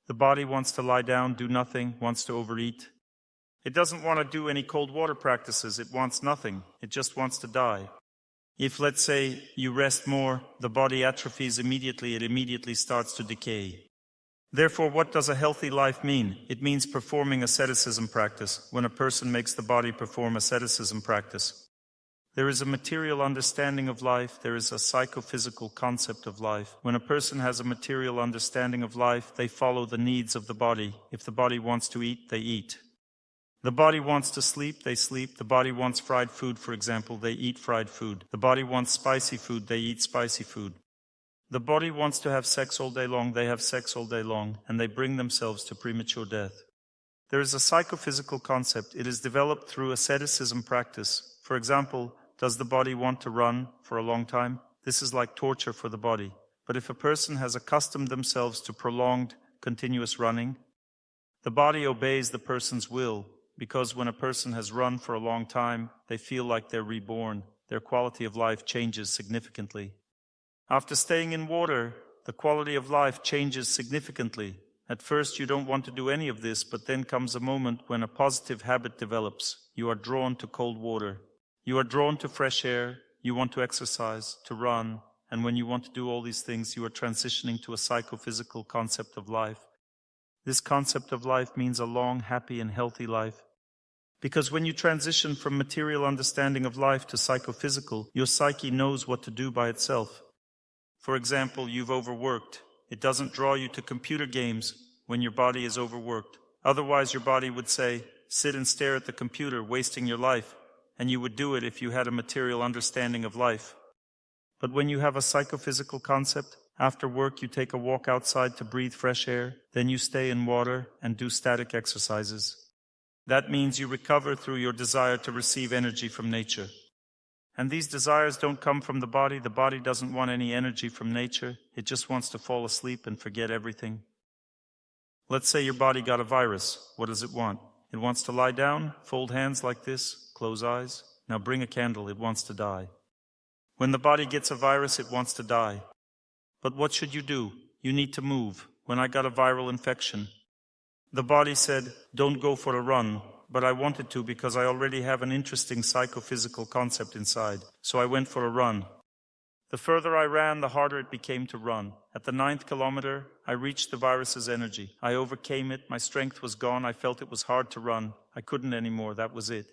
The body wants to lie down, do nothing, wants to overeat. It doesn't want to do any cold water practices. It wants nothing. It just wants to die. If, let's say, you rest more, the body atrophies immediately. It immediately starts to decay. Therefore, what does a healthy life mean? It means performing asceticism practice. When a person makes the body perform asceticism practice, there is a material understanding of life. There is a psychophysical concept of life. When a person has a material understanding of life, they follow the needs of the body. If the body wants to eat, they eat. The body wants to sleep, they sleep. The body wants fried food, for example, they eat fried food. The body wants spicy food, they eat spicy food. The body wants to have sex all day long, they have sex all day long, and they bring themselves to premature death. There is a psychophysical concept. It is developed through asceticism practice. For example, does the body want to run for a long time? This is like torture for the body. But if a person has accustomed themselves to prolonged, continuous running, the body obeys the person's will, because when a person has run for a long time, they feel like they're reborn. Their quality of life changes significantly. After staying in water, the quality of life changes significantly. At first, you don't want to do any of this, but then comes a moment when a positive habit develops. You are drawn to cold water. You are drawn to fresh air. You want to exercise, to run. And when you want to do all these things, you are transitioning to a psychophysical concept of life. This concept of life means a long, happy, and healthy life. Because when you transition from material understanding of life to psychophysical, your psyche knows what to do by itself. For example, you've overworked. It doesn't draw you to computer games when your body is overworked. Otherwise, your body would say, sit and stare at the computer, wasting your life, and you would do it if you had a material understanding of life. But when you have a psychophysical concept, After work, you take a walk outside to breathe fresh air. Then you stay in water and do static exercises. That means you recover through your desire to receive energy from nature. And these desires don't come from the body. The body doesn't want any energy from nature. It just wants to fall asleep and forget everything. Let's say your body got a virus. What does it want? It wants to lie down, fold hands like this, close eyes. Now bring a candle. It wants to die. When the body gets a virus, it wants to die. But what should you do? You need to move. When I got a viral infection, the body said, don't go for a run. But I wanted to because I already have an interesting psychophysical concept inside. So I went for a run. The further I ran, the harder it became to run. At the 9th kilometer, I reached the virus's energy. I overcame it. My strength was gone. I felt it was hard to run. I couldn't anymore. That was it.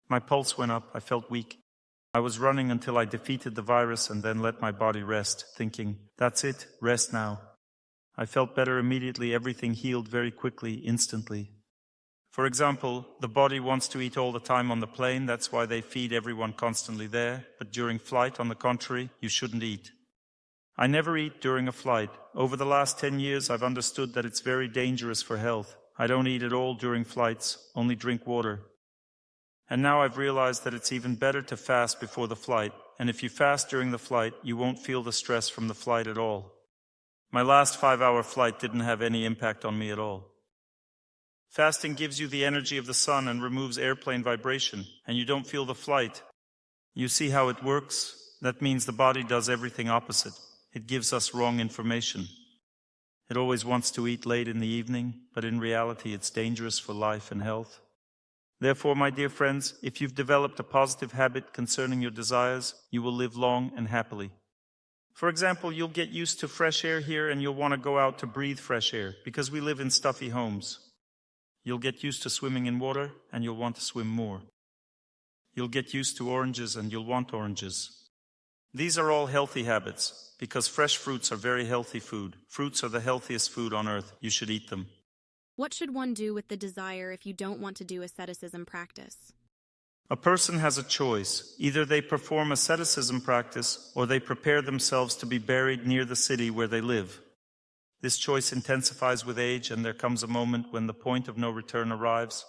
My pulse went up. I felt weak. I was running until I defeated the virus and then let my body rest, thinking, that's it, rest now. I felt better immediately. Everything healed very quickly, instantly. For example, the body wants to eat all the time on the plane. That's why they feed everyone constantly there. But during flight, on the contrary, you shouldn't eat. I never eat during a flight. Over the last 10 years, I've understood that it's very dangerous for health. I don't eat at all during flights, only drink water. And now I've realized that it's even better to fast before the flight. And if you fast during the flight, you won't feel the stress from the flight at all. My last 5-hour flight didn't have any impact on me at all. Fasting gives you the energy of the sun and removes airplane vibration, and you don't feel the flight. You see how it works? That means the body does everything opposite. It gives us wrong information. It always wants to eat late in the evening, but in reality it's dangerous for life and health. Therefore, my dear friends, if you've developed a positive habit concerning your desires, you will live long and happily. For example, you'll get used to fresh air here and you'll want to go out to breathe fresh air, because we live in stuffy homes. You'll get used to swimming in water, and you'll want to swim more. You'll get used to oranges, and you'll want oranges. These are all healthy habits, because fresh fruits are very healthy food. Fruits are the healthiest food on earth. You should eat them. What should one do with the desire if you don't want to do asceticism practice? A person has a choice. Either they perform asceticism practice, or they prepare themselves to be buried near the city where they live. This choice intensifies with age, and there comes a moment when the point of no return arrives.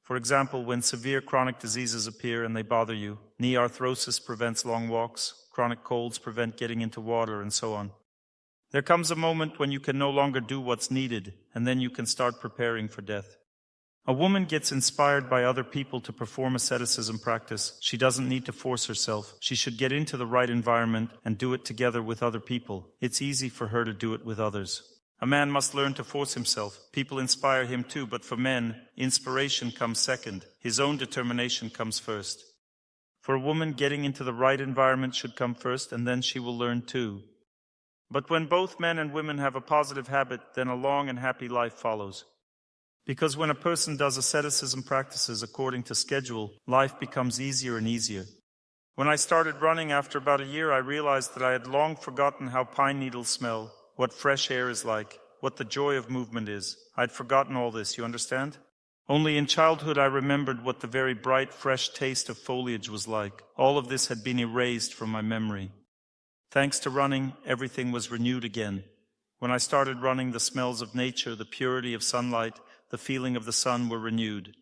For example, when severe chronic diseases appear and they bother you, knee arthrosis prevents long walks, chronic colds prevent getting into water, and so on. There comes a moment when you can no longer do what's needed, and then you can start preparing for death. A woman gets inspired by other people to perform asceticism practice. She doesn't need to force herself. She should get into the right environment and do it together with other people. It's easy for her to do it with others. A man must learn to force himself. People inspire him too, but for men, inspiration comes second. His own determination comes first. For a woman, getting into the right environment should come first, and then she will learn too. But when both men and women have a positive habit, then a long and happy life follows. Because when a person does asceticism practices according to schedule, life becomes easier and easier. When I started running after about a year, I realized that I had long forgotten how pine needles smell, what fresh air is like, what the joy of movement is. I'd forgotten all this, you understand? Only in childhood I remembered what the very bright, fresh taste of foliage was like. All of this had been erased from my memory. Thanks to running, everything was renewed again. When I started running, the smells of nature, the purity of sunlight, the feeling of the sun were renewed.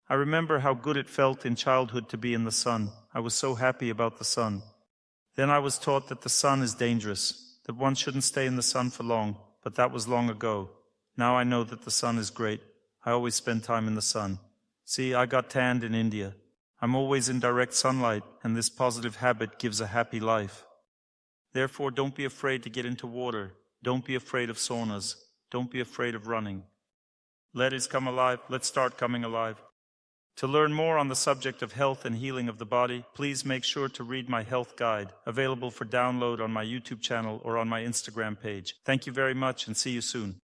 I remember how good it felt in childhood to be in the sun. I was so happy about the sun. Then I was taught that the sun is dangerous, that one shouldn't stay in the sun for long, but that was long ago. Now I know that the sun is great. I always spend time in the sun. See, I got tanned in India. I'm always in direct sunlight, and this positive habit gives a happy life. Therefore, don't be afraid to get into water. Don't be afraid of saunas. Don't be afraid of running. Let us come alive. Let's start coming alive. To learn more on the subject of health and healing of the body, please make sure to read my health guide, available for download on my YouTube channel or on my Instagram page. Thank you very much, and see you soon.